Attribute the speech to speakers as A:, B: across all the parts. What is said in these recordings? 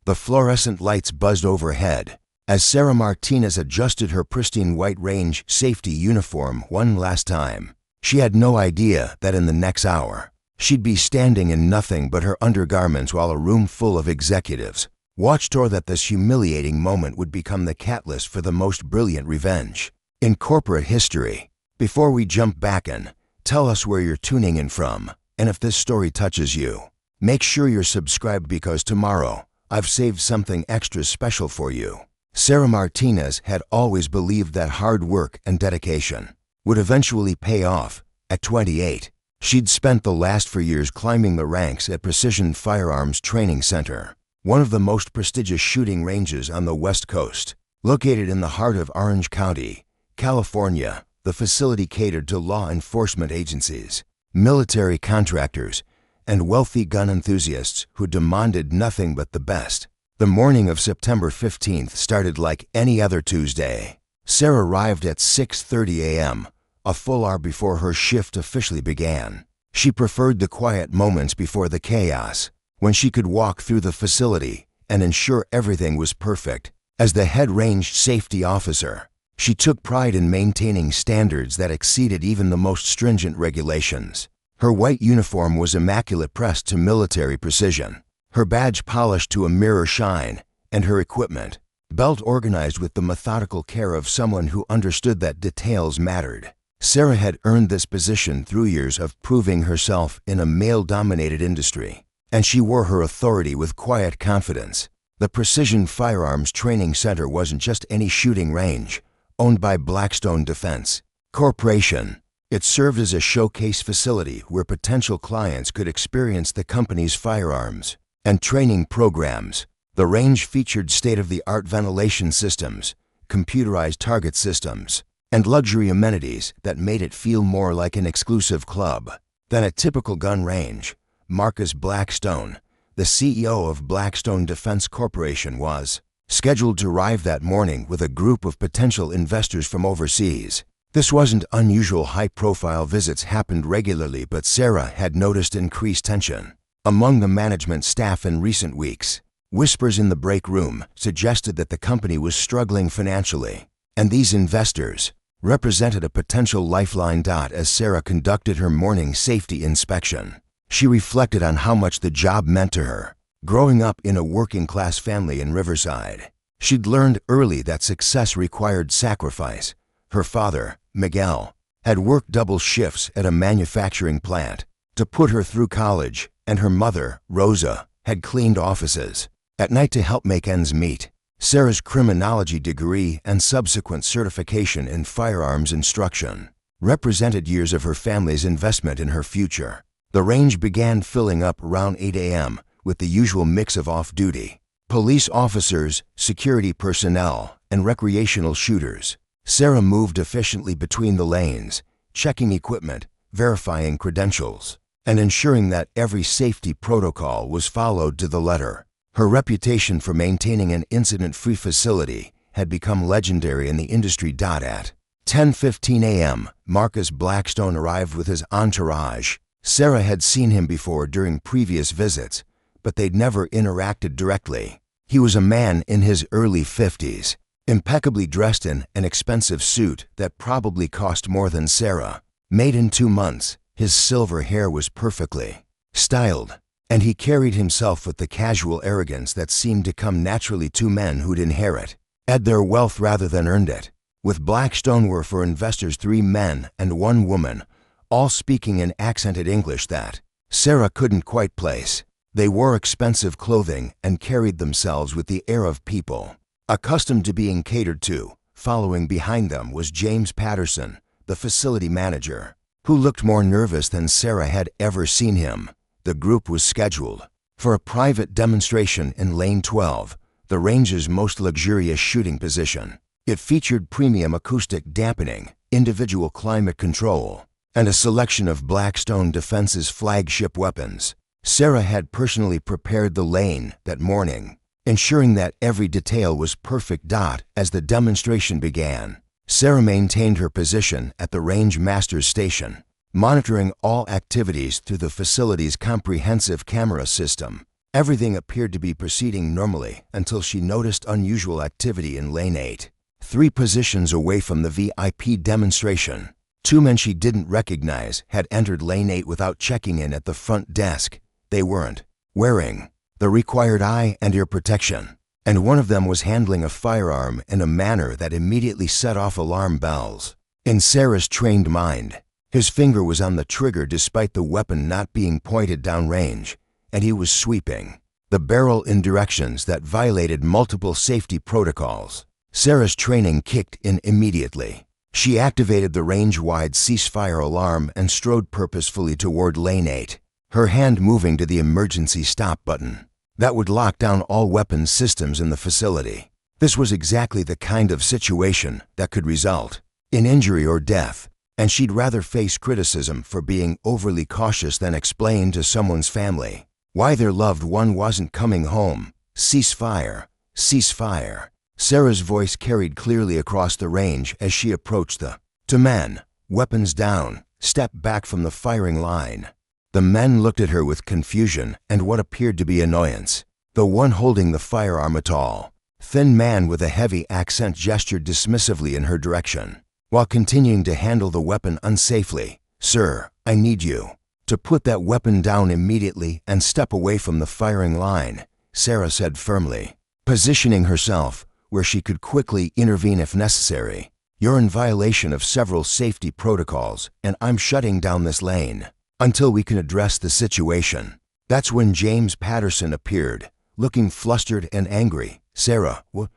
A: The fluorescent lights buzzed overhead as Sarah Martinez adjusted her pristine white range safety uniform one last time. She had no idea that in the next hour, she'd be standing in nothing but her undergarments while a room full of executives watched her. That this humiliating moment would become the catalyst for the most brilliant revenge in corporate history. Before we jump back in, tell us where you're tuning in from, and if this story touches you, make sure you're subscribed because tomorrow, I've saved something extra special for you. Sarah Martinez had always believed that hard work and dedication would eventually pay off. At 28, she'd spent the last 4 years climbing the ranks at Precision Firearms Training Center, one of the most prestigious shooting ranges on the West Coast. Located in the heart of Orange County, California, the facility catered to law enforcement agencies, military contractors, and wealthy gun enthusiasts who demanded nothing but the best. The morning of September 15th started like any other Tuesday. Sarah arrived at 6:30 a.m., a full hour before her shift officially began. She preferred the quiet moments before the chaos, when she could walk through the facility and ensure everything was perfect. As the head range safety officer, she took pride in maintaining standards that exceeded even the most stringent regulations. Her white uniform was immaculate, pressed to military precision, her badge polished to a mirror shine, and her equipment belt organized with the methodical care of someone who understood that details mattered. Sarah had earned this position through years of proving herself in a male-dominated industry, and she wore her authority with quiet confidence. The Precision Firearms Training Center wasn't just any shooting range owned by Blackstone Defense Corporation. It served as a showcase facility where potential clients could experience the company's firearms and training programs. The range featured state-of-the-art ventilation systems, computerized target systems, and luxury amenities that made it feel more like an exclusive club than a typical gun range. Marcus Blackstone, the CEO of Blackstone Defense Corporation, was scheduled to arrive that morning with a group of potential investors from overseas. This wasn't unusual. High-profile visits happened regularly, but Sarah had noticed increased tension among the management staff in recent weeks. Whispers in the break room suggested that the company was struggling financially, and these investors represented a potential lifeline. As Sarah conducted her morning safety inspection, she reflected on how much the job meant to her. Growing up in a working-class family in Riverside, she'd learned early that success required sacrifice. Her father, Miguel, had worked double shifts at a manufacturing plant to put her through college, and her mother, Rosa, had cleaned offices at night to help make ends meet. Sarah's criminology degree and subsequent certification in firearms instruction represented years of her family's investment in her future. The range began filling up around 8 a.m. with the usual mix of off-duty police officers, security personnel, and recreational shooters. Sarah moved efficiently between the lanes, checking equipment, verifying credentials, and ensuring that every safety protocol was followed to the letter. Her reputation for maintaining an incident-free facility had become legendary in the industry. At 10:15 a.m., Marcus Blackstone arrived with his entourage. Sarah had seen him before during previous visits, but they'd never interacted directly. He was a man in his early 50s, impeccably dressed in an expensive suit that probably cost more than Sarah. Made in 2 months, his silver hair was perfectly styled, and he carried himself with the casual arrogance that seemed to come naturally to men who'd inherit their wealth rather than earned it. With Blackstone were for investors 3 men and 1 woman, all speaking in accented English that Sarah couldn't quite place. They wore expensive clothing and carried themselves with the air of people accustomed to being catered to. Following behind them was James Patterson, the facility manager, who looked more nervous than Sarah had ever seen him. The group was scheduled for a private demonstration in Lane 12, the range's most luxurious shooting position. It featured premium acoustic dampening, individual climate control, and a selection of Blackstone Defense's flagship weapons. Sarah had personally prepared the lane that morning, ensuring that every detail was perfect. As the demonstration began, Sarah maintained her position at the range master's station, monitoring all activities through the facility's comprehensive camera system. Everything appeared to be proceeding normally until she noticed unusual activity in Lane 8. 3 positions away from the VIP demonstration, 2 men she didn't recognize had entered Lane 8 without checking in at the front desk. They weren't wearing the required eye and ear protection, and one of them was handling a firearm in a manner that immediately set off alarm bells. In Sarah's trained mind, his finger was on the trigger despite the weapon not being pointed downrange, and he was sweeping the barrel in directions that violated multiple safety protocols. Sarah's training kicked in immediately. She activated the range-wide ceasefire alarm and strode purposefully toward Lane 8, her hand moving to the emergency stop button that would lock down all weapons systems in the facility. This was exactly the kind of situation that could result in injury or death, and she'd rather face criticism for being overly cautious than explain to someone's family why their loved one wasn't coming home. Ceasefire, ceasefire. Sarah's voice carried clearly across the range as she approached the 2 men, weapons down, step back from the firing line. The men looked at her with confusion and what appeared to be annoyance. The one holding the firearm, a tall, thin man with a heavy accent, gestured dismissively in her direction, while continuing to handle the weapon unsafely. "Sir, I need you to put that weapon down immediately and step away from the firing line," Sarah said firmly, positioning herself where she could quickly intervene if necessary. "You're in violation of several safety protocols, and I'm shutting down this lane until we can address the situation." That's when James Patterson appeared, looking flustered and angry. "Sarah, what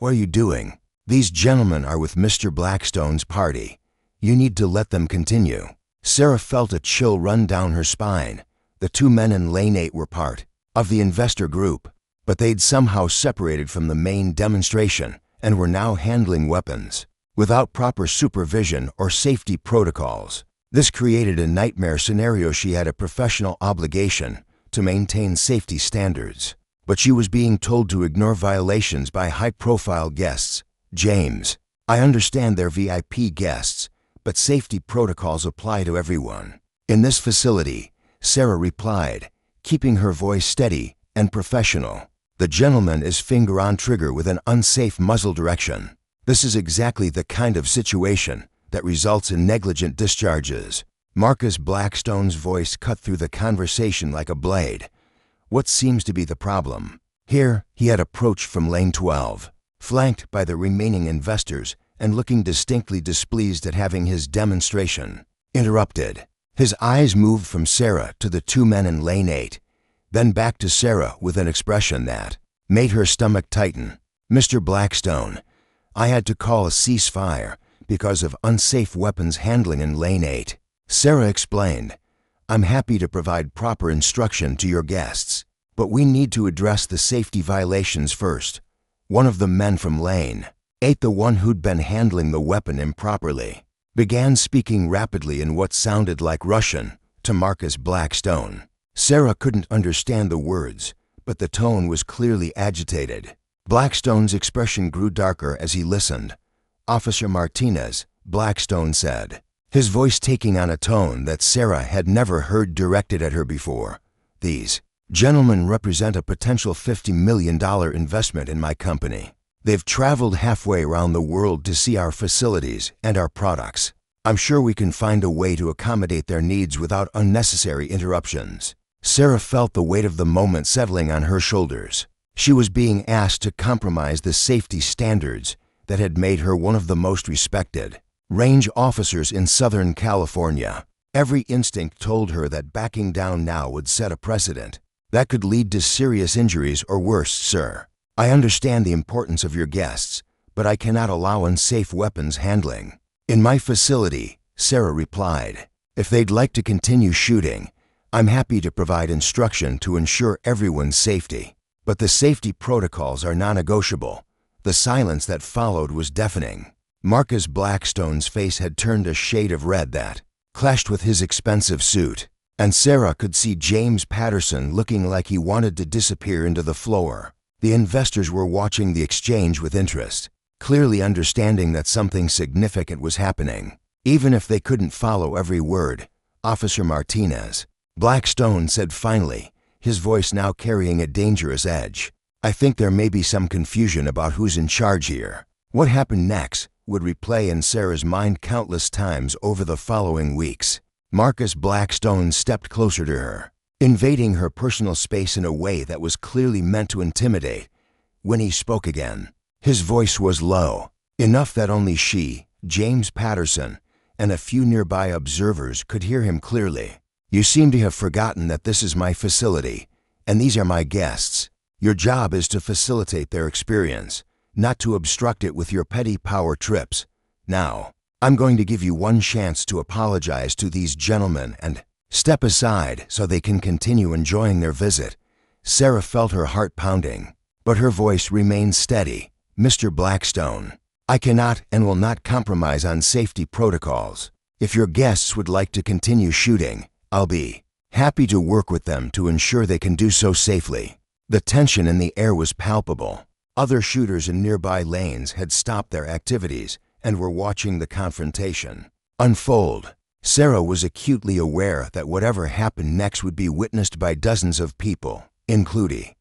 A: are you doing? These gentlemen are with Mr. Blackstone's party. You need to let them continue." Sarah felt a chill run down her spine. The 2 men in Lane 8 were part of the investor group, but they'd somehow separated from the main demonstration and were now handling weapons without proper supervision or safety protocols. This created a nightmare scenario. She had a professional obligation to maintain safety standards, but she was being told to ignore violations by high-profile guests. "James, I understand they're VIP guests, but safety protocols apply to everyone in this facility," Sarah replied, keeping her voice steady and professional. "The gentleman is finger on trigger with an unsafe muzzle direction. This is exactly the kind of situation that results in negligent discharges." Marcus Blackstone's voice cut through the conversation like a blade. "What seems to be the problem?" Here he had approached from Lane 12, flanked by the remaining investors and looking distinctly displeased at having his demonstration interrupted. His eyes moved from Sarah to the 2 men in Lane 8, then back to Sarah with an expression that made her stomach tighten. "Mr. Blackstone, I had to call a ceasefire because of unsafe weapons handling in Lane 8. Sarah explained, "I'm happy to provide proper instruction to your guests, but we need to address the safety violations first." One of the men from Lane 8, the one who'd been handling the weapon improperly, began speaking rapidly in what sounded like Russian to Marcus Blackstone. Sarah couldn't understand the words, but the tone was clearly agitated. Blackstone's expression grew darker as he listened. "Officer Martinez," Blackstone said, his voice taking on a tone that Sarah had never heard directed at her before. "These gentlemen represent a potential $50 million investment in my company. They've traveled halfway around the world to see our facilities and our products. I'm sure we can find a way to accommodate their needs without unnecessary interruptions." Sarah felt the weight of the moment settling on her shoulders. She was being asked to compromise the safety standards that had made her one of the most respected range officers in Southern California. Every instinct told her that backing down now would set a precedent that could lead to serious injuries or worse. "Sir, I understand the importance of your guests, but I cannot allow unsafe weapons handling in my facility," Sarah replied. "If they'd like to continue shooting, I'm happy to provide instruction to ensure everyone's safety, but the safety protocols are non-negotiable." The silence that followed was deafening. Marcus Blackstone's face had turned a shade of red that clashed with his expensive suit, and Sarah could see James Patterson looking like he wanted to disappear into the floor. The investors were watching the exchange with interest, clearly understanding that something significant was happening, even if they couldn't follow every word. "Officer Martinez," Blackstone said finally, his voice now carrying a dangerous edge. "I think there may be some confusion about who's in charge here." What happened next would replay in Sarah's mind countless times over the following weeks. Marcus Blackstone stepped closer to her, invading her personal space in a way that was clearly meant to intimidate. When he spoke again, his voice was low, enough that only she, James Patterson, and a few nearby observers could hear him clearly. "You seem to have forgotten that this is my facility, and these are my guests. Your job is to facilitate their experience, not to obstruct it with your petty power trips. Now, I'm going to give you one chance to apologize to these gentlemen and step aside so they can continue enjoying their visit." Sarah felt her heart pounding, but her voice remained steady. "Mr. Blackstone, I cannot and will not compromise on safety protocols. If your guests would like to continue shooting, I'll be happy to work with them to ensure they can do so safely." The tension in the air was palpable. Other shooters in nearby lanes had stopped their activities and were watching the confrontation unfold. Sarah was acutely aware that whatever happened next would be witnessed by dozens of people, including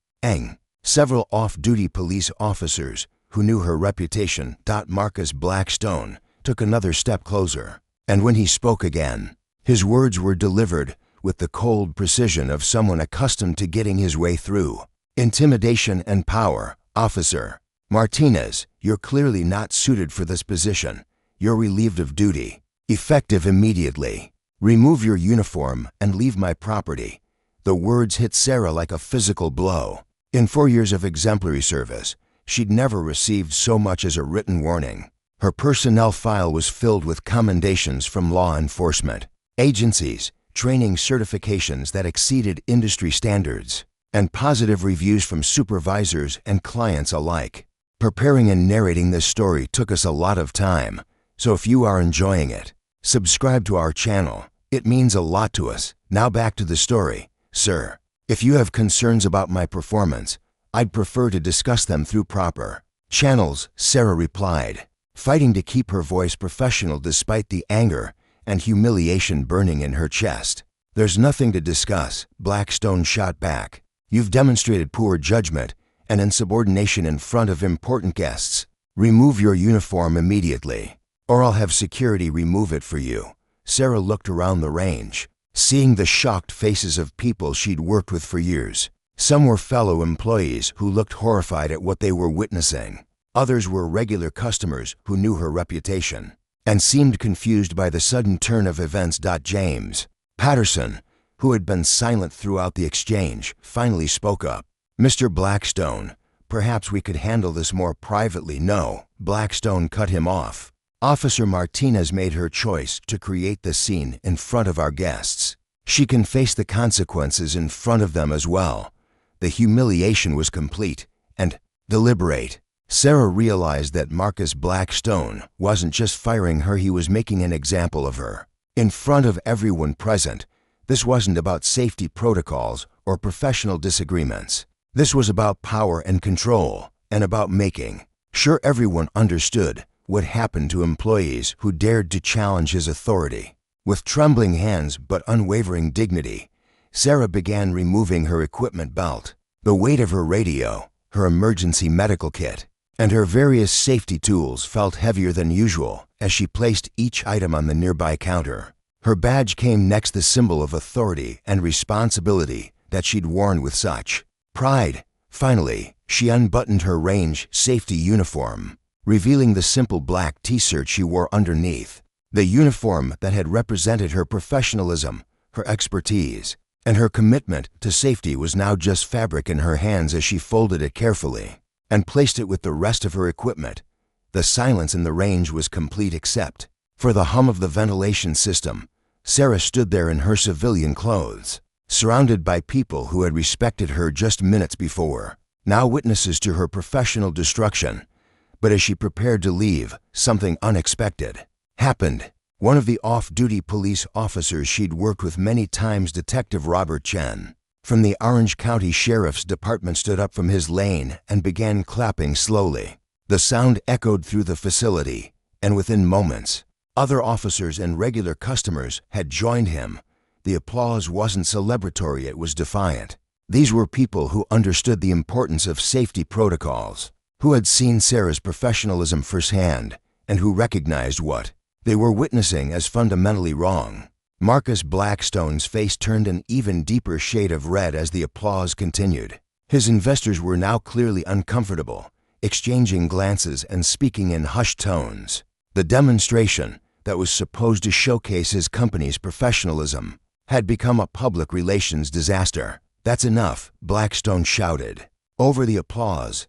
A: several off-duty police officers who knew her reputation. Marcus Blackstone took another step closer, and when he spoke again, his words were delivered with the cold precision of someone accustomed to getting his way through. "Intimidation and power. Officer Martinez, you're clearly not suited for this position. You're relieved of duty. Effective immediately. Remove your uniform and leave my property." The words hit Sarah like a physical blow. In 4 years of exemplary service, she'd never received so much as a written warning. Her personnel file was filled with commendations from law enforcement agencies, training certifications that exceeded industry standards, and positive reviews from supervisors and clients alike. Preparing and narrating this story took us a lot of time, so if you are enjoying it, subscribe to our channel. It means a lot to us. Now back to the story. "Sir, if you have concerns about my performance, I'd prefer to discuss them through proper channels," Sarah replied, fighting to keep her voice professional despite the anger and humiliation burning in her chest. "There's nothing to discuss," Blackstone shot back. "You've demonstrated poor judgment and insubordination in front of important guests. Remove your uniform immediately, or I'll have security remove it for you." Sarah looked around the range, seeing the shocked faces of people she'd worked with for years. Some were fellow employees who looked horrified at what they were witnessing. Others were regular customers who knew her reputation and seemed confused by the sudden turn of events. James Patterson, who had been silent throughout the exchange, finally spoke up. "Mr. Blackstone, perhaps we could handle this more privately." "No," Blackstone cut him off. "Officer Martinez made her choice to create the scene in front of our guests. She can face the consequences in front of them as well." The humiliation was complete and deliberate. Sarah realized that Marcus Blackstone wasn't just firing her, he was making an example of her. In front of everyone present, this wasn't about safety protocols or professional disagreements. This was about power and control, and about making sure everyone understood what happened to employees who dared to challenge his authority. With trembling hands but unwavering dignity, Sarah began removing her equipment belt. The weight of her radio, her emergency medical kit, and her various safety tools felt heavier than usual as she placed each item on the nearby counter. Her badge came next, the symbol of authority and responsibility that she'd worn with such pride. Finally, she unbuttoned her range safety uniform, revealing the simple black t-shirt she wore underneath. The uniform that had represented her professionalism, her expertise, and her commitment to safety was now just fabric in her hands as she folded it carefully and placed it with the rest of her equipment. The silence in the range was complete except for the hum of the ventilation system. Sarah stood there in her civilian clothes, surrounded by people who had respected her just minutes before, now witnesses to her professional destruction. But as she prepared to leave, something unexpected happened. One of the off-duty police officers she'd worked with many times, Detective Robert Chen, from the Orange County Sheriff's Department, stood up from his lane and began clapping slowly. The sound echoed through the facility, and within moments, other officers and regular customers had joined him. The applause wasn't celebratory, it was defiant. These were people who understood the importance of safety protocols, who had seen Sarah's professionalism firsthand, and who recognized what they were witnessing as fundamentally wrong. Marcus Blackstone's face turned an even deeper shade of red as the applause continued. His investors were now clearly uncomfortable, exchanging glances and speaking in hushed tones. The demonstration, that was supposed to showcase his company's professionalism, had become a public relations disaster. "That's enough," Blackstone shouted. Over the applause,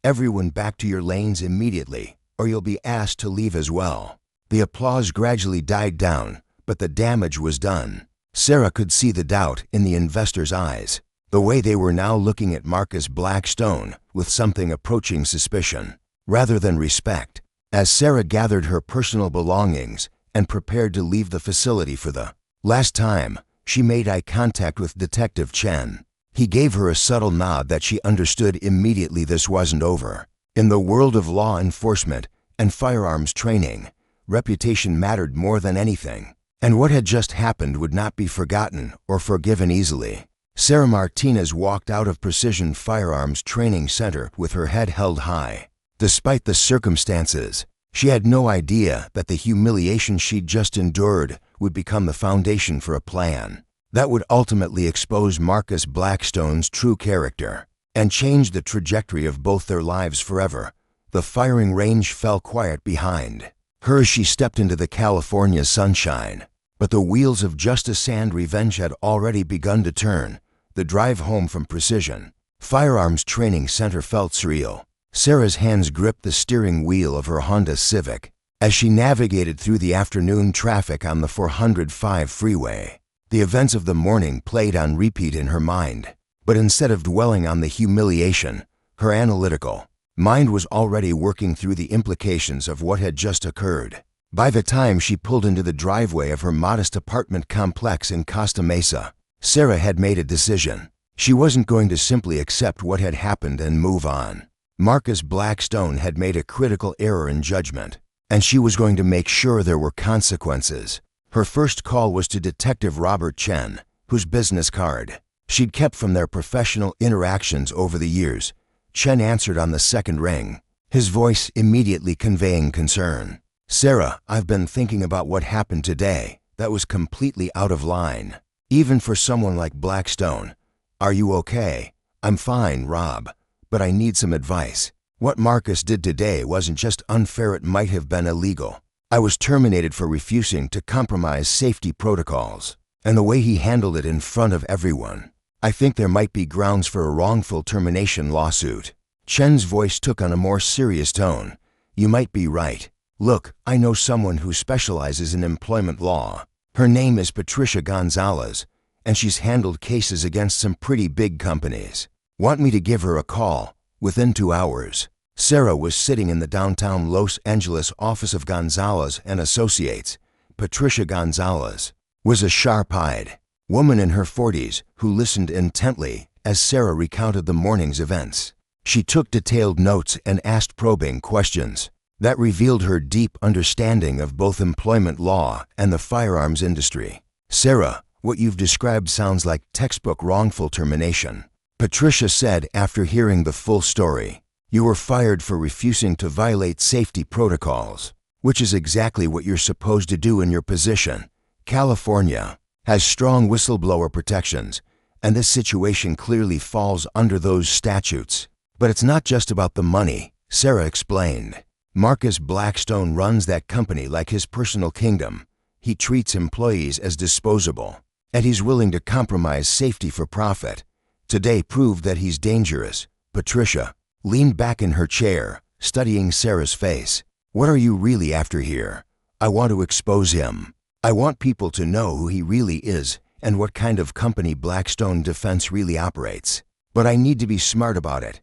A: "Everyone back to your lanes immediately, or you'll be asked to leave as well." The applause gradually died down, but the damage was done. Sarah could see the doubt in the investors' eyes, the way they were now looking at Marcus Blackstone with something approaching suspicion, rather than respect. As Sarah gathered her personal belongings and prepared to leave the facility for the last time, she made eye contact with Detective Chen. He gave her a subtle nod that she understood immediately this wasn't over. In the world of law enforcement and firearms training, reputation mattered more than anything, and what had just happened would not be forgotten or forgiven easily. Sarah Martinez walked out of Precision Firearms Training Center with her head held high. Despite the circumstances, she had no idea that the humiliation she'd just endured would become the foundation for a plan that would ultimately expose Marcus Blackstone's true character and change the trajectory of both their lives forever. The firing range fell quiet behind her as she stepped into the California sunshine, but the wheels of justice and revenge had already begun to turn. The drive home from Precision Firearms Training Center felt surreal. Sarah's hands gripped the steering wheel of her Honda Civic as she navigated through the afternoon traffic on the 405 freeway. The events of the morning played on repeat in her mind, but instead of dwelling on the humiliation, her analytical mind was already working through the implications of what had just occurred. By the time she pulled into the driveway of her modest apartment complex in Costa Mesa, Sarah had made a decision. She wasn't going to simply accept what had happened and move on. Marcus Blackstone had made a critical error in judgment, and she was going to make sure there were consequences. Her first call was to Detective Robert Chen, whose business card she'd kept from their professional interactions over the years. Chen answered on the second ring, his voice immediately conveying concern. "Sarah, I've been thinking about what happened today. That was completely out of line, even for someone like Blackstone. Are you okay?" "I'm fine, Rob, but I need some advice. What Marcus did today wasn't just unfair, it might have been illegal. I was terminated for refusing to compromise safety protocols, and the way he handled it in front of everyone. I think there might be grounds for a wrongful termination lawsuit." Chen's voice took on a more serious tone. "You might be right. Look, I know someone who specializes in employment law. Her name is Patricia Gonzalez, and she's handled cases against some pretty big companies. Want me to give her a call?" Within 2 hours, Sarah was sitting in the downtown Los Angeles office of Gonzalez and Associates. Patricia Gonzalez was a sharp-eyed woman in her 40s who listened intently as Sarah recounted the morning's events. She took detailed notes and asked probing questions that revealed her deep understanding of both employment law and the firearms industry. "Sarah, what you've described sounds like textbook wrongful termination," Patricia said after hearing the full story. "You were fired for refusing to violate safety protocols, which is exactly what you're supposed to do in your position. California has strong whistleblower protections, and this situation clearly falls under those statutes. But it's not just about the money," Sarah explained. "Marcus Blackstone runs that company like his personal kingdom. He treats employees as disposable, and he's willing to compromise safety for profit. Today proved that he's dangerous." Patricia leaned back in her chair, studying Sarah's face. "What are you really after here?" "I want to expose him. I want people to know who he really is and what kind of company Blackstone Defense really operates. But I need to be smart about it."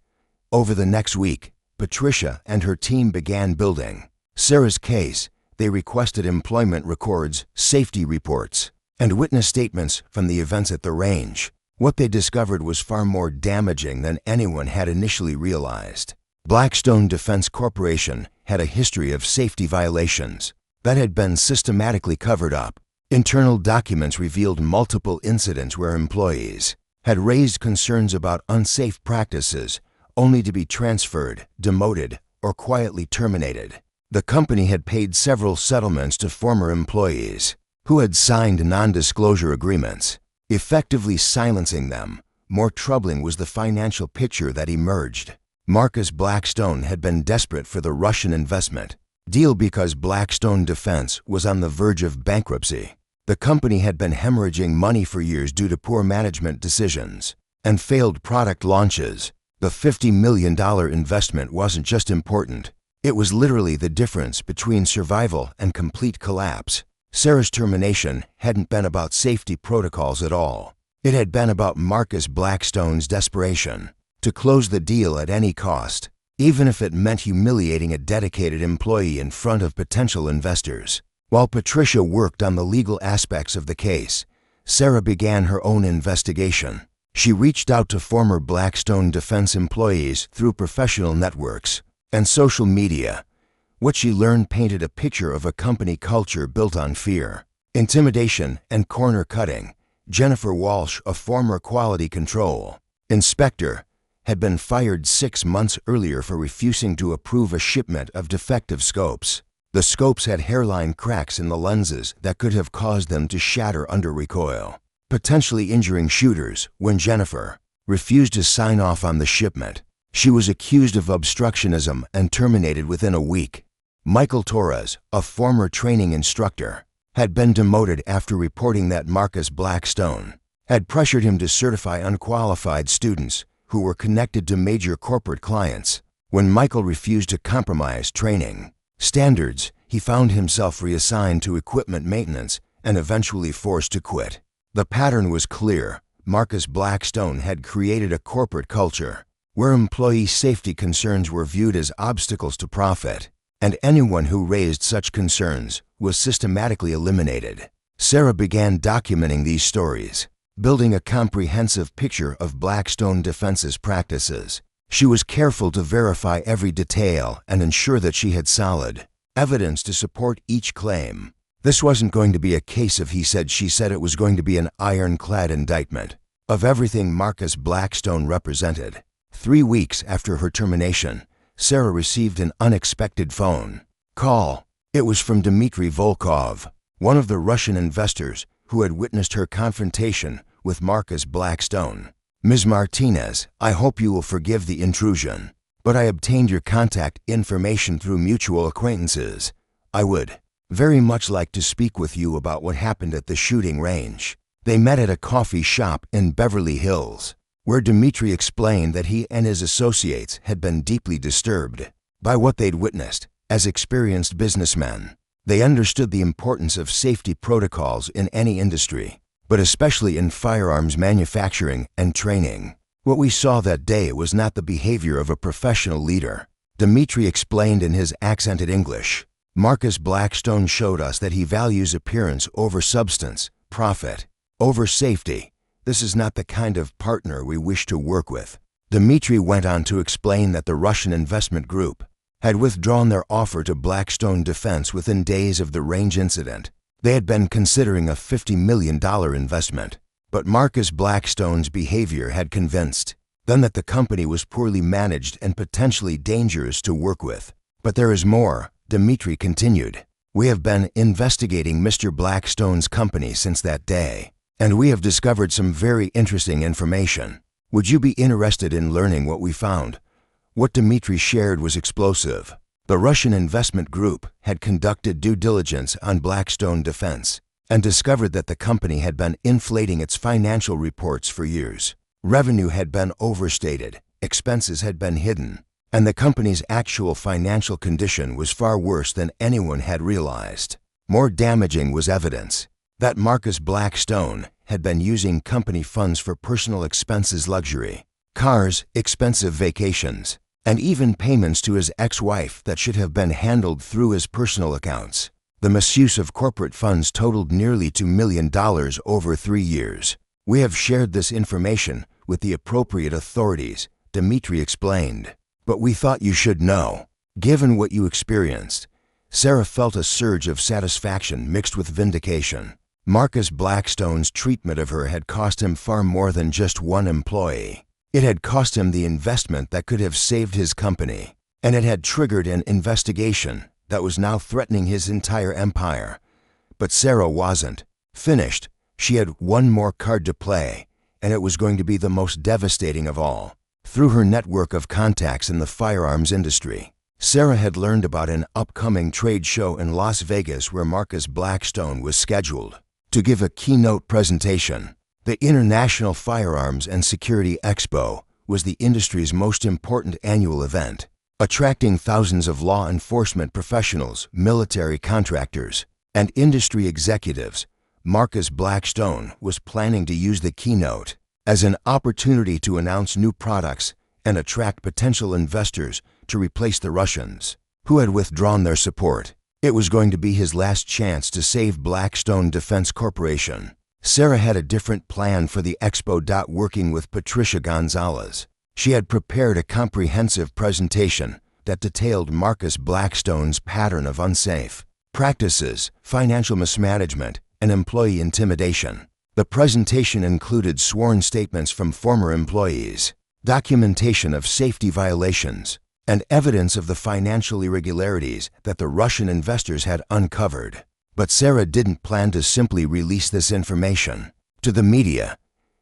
A: Over the next week, Patricia and her team began building Sarah's case. They requested employment records, safety reports, and witness statements from the events at the range. What they discovered was far more damaging than anyone had initially realized. Blackstone Defense Corporation had a history of safety violations that had been systematically covered up. Internal documents revealed multiple incidents where employees had raised concerns about unsafe practices, only to be transferred, demoted, or quietly terminated. The company had paid several settlements to former employees who had signed non-disclosure agreements, effectively silencing them. More troubling was the financial picture that emerged. Marcus Blackstone had been desperate for the Russian investment deal because Blackstone Defense was on the verge of bankruptcy. The company had been hemorrhaging money for years due to poor management decisions and failed product launches. The $50 million investment wasn't just important. It was literally the difference between survival and complete collapse. Sarah's termination hadn't been about safety protocols at all. It had been about Marcus Blackstone's desperation to close the deal at any cost, even if it meant humiliating a dedicated employee in front of potential investors. While Patricia worked on the legal aspects of the case, Sarah began her own investigation. She reached out to former Blackstone Defense employees through professional networks and social media. What she learned painted a picture of a company culture built on fear, intimidation, and corner cutting. Jennifer Walsh, a former quality control inspector, had been fired 6 months earlier for refusing to approve a shipment of defective scopes. The scopes had hairline cracks in the lenses that could have caused them to shatter under recoil, potentially injuring shooters. When Jennifer refused to sign off on the shipment, she was accused of obstructionism and terminated within a week. Michael Torres, a former training instructor, had been demoted after reporting that Marcus Blackstone had pressured him to certify unqualified students who were connected to major corporate clients. When Michael refused to compromise training standards, he found himself reassigned to equipment maintenance and eventually forced to quit. The pattern was clear. Marcus Blackstone had created a corporate culture where employee safety concerns were viewed as obstacles to profit, and anyone who raised such concerns was systematically eliminated. Sarah began documenting these stories, building a comprehensive picture of Blackstone Defense's practices. She was careful to verify every detail and ensure that she had solid evidence to support each claim. This wasn't going to be a case of he said, she said. It was going to be an ironclad indictment of everything Marcus Blackstone represented. 3 weeks after her termination, Sarah received an unexpected phone call. It was from Dmitry Volkov, one of the Russian investors who had witnessed her confrontation with Marcus Blackstone. "Ms. Martinez, I hope you will forgive the intrusion, but I obtained your contact information through mutual acquaintances. I would very much like to speak with you about what happened at the shooting range." They met at a coffee shop in Beverly Hills, where Dmitry explained that he and his associates had been deeply disturbed by what they'd witnessed. As experienced businessmen, they understood the importance of safety protocols in any industry, but especially in firearms manufacturing and training. "What we saw that day was not the behavior of a professional leader," Dmitry explained in his accented English. "Marcus Blackstone showed us that he values appearance over substance, profit over safety. This is not the kind of partner we wish to work with." Dmitry went on to explain that the Russian investment group had withdrawn their offer to Blackstone Defense within days of the range incident. They had been considering a $50 million investment, but Marcus Blackstone's behavior had convinced them that the company was poorly managed and potentially dangerous to work with. "But there is more," Dmitry continued. "We have been investigating Mr. Blackstone's company since that day, and we have discovered some very interesting information. Would you be interested in learning what we found?" What Dmitry shared was explosive. The Russian investment group had conducted due diligence on Blackstone Defense and discovered that the company had been inflating its financial reports for years. Revenue had been overstated, expenses had been hidden, and the company's actual financial condition was far worse than anyone had realized. More damaging was evidence that Marcus Blackstone had been using company funds for personal expenses, luxury cars, expensive vacations, and even payments to his ex-wife that should have been handled through his personal accounts. The misuse of corporate funds totaled nearly $2 million over 3 years. "We have shared this information with the appropriate authorities," Dmitry explained. "But we thought you should know, given what you experienced." Sarah felt a surge of satisfaction mixed with vindication. Marcus Blackstone's treatment of her had cost him far more than just one employee. It had cost him the investment that could have saved his company, and it had triggered an investigation that was now threatening his entire empire. But Sarah wasn't finished. She had one more card to play, and it was going to be the most devastating of all. Through her network of contacts in the firearms industry, Sarah had learned about an upcoming trade show in Las Vegas where Marcus Blackstone was scheduled to give a keynote presentation. The International Firearms and Security Expo was the industry's most important annual event, attracting thousands of law enforcement professionals, military contractors, and industry executives. Marcus Blackstone was planning to use the keynote as an opportunity to announce new products and attract potential investors to replace the Russians, who had withdrawn their support. It was going to be his last chance to save Blackstone Defense Corporation. Sarah had a different plan for the expo. Working with Patricia Gonzalez, she had prepared a comprehensive presentation that detailed Marcus Blackstone's pattern of unsafe practices, financial mismanagement, and employee intimidation. The presentation included sworn statements from former employees, documentation of safety violations, and evidence of the financial irregularities that the Russian investors had uncovered. But Sarah didn't plan to simply release this information to the media.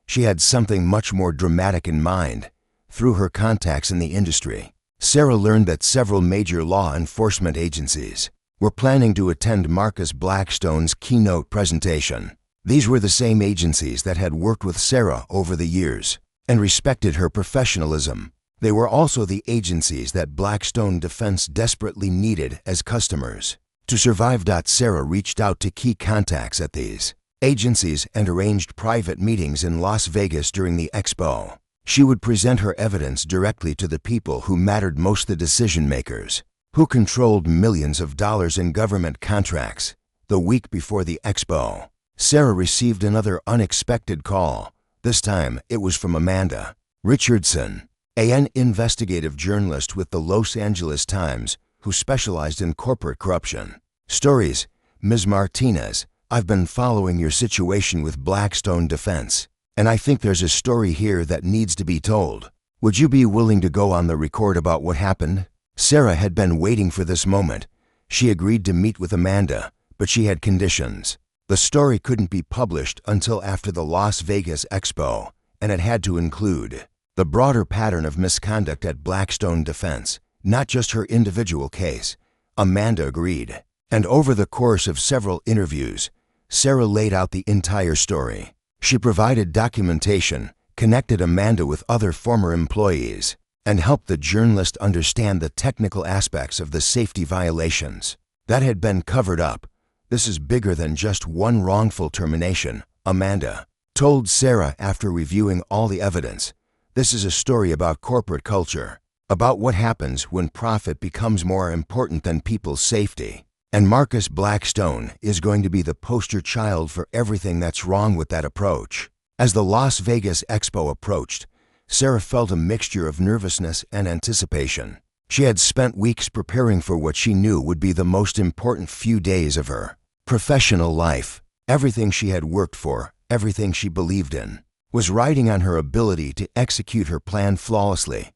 A: She had something much more dramatic in mind. Through her contacts in the industry, Sarah learned that several major law enforcement agencies were planning to attend Marcus Blackstone's keynote presentation. These were the same agencies that had worked with Sarah over the years and respected her professionalism. They were also the agencies that Blackstone Defense desperately needed as customers to survive. Sarah reached out to key contacts at these agencies and arranged private meetings in Las Vegas during the expo. She would present her evidence directly to the people who mattered most, the decision makers, who controlled millions of dollars in government contracts. The week before the expo, Sarah received another unexpected call. This time, it was from Amanda Richardson, an investigative journalist with the Los Angeles Times who specialized in corporate corruption stories. Ms. Martinez, I've been following your situation with Blackstone Defense, and I think there's a story here that needs to be told. Would you be willing to go on the record about what happened? Sarah had been waiting for this moment. She agreed to meet with Amanda, but she had conditions. The story couldn't be published until after the Las Vegas Expo, and it had to include the broader pattern of misconduct at Blackstone Defense, not just her individual case. Amanda agreed, and over the course of several interviews, Sarah laid out the entire story. She provided documentation, connected Amanda with other former employees, and helped the journalist understand the technical aspects of the safety violations that had been covered up. This is bigger than just one wrongful termination, Amanda told Sarah after reviewing all the evidence. This is a story about corporate culture, about what happens when profit becomes more important than people's safety. And Marcus Blackstone is going to be the poster child for everything that's wrong with that approach. As the Las Vegas Expo approached, Sarah felt a mixture of nervousness and anticipation. She had spent weeks preparing for what she knew would be the most important few days of her professional life. Everything she had worked for, everything she believed in, was riding on her ability to execute her plan flawlessly.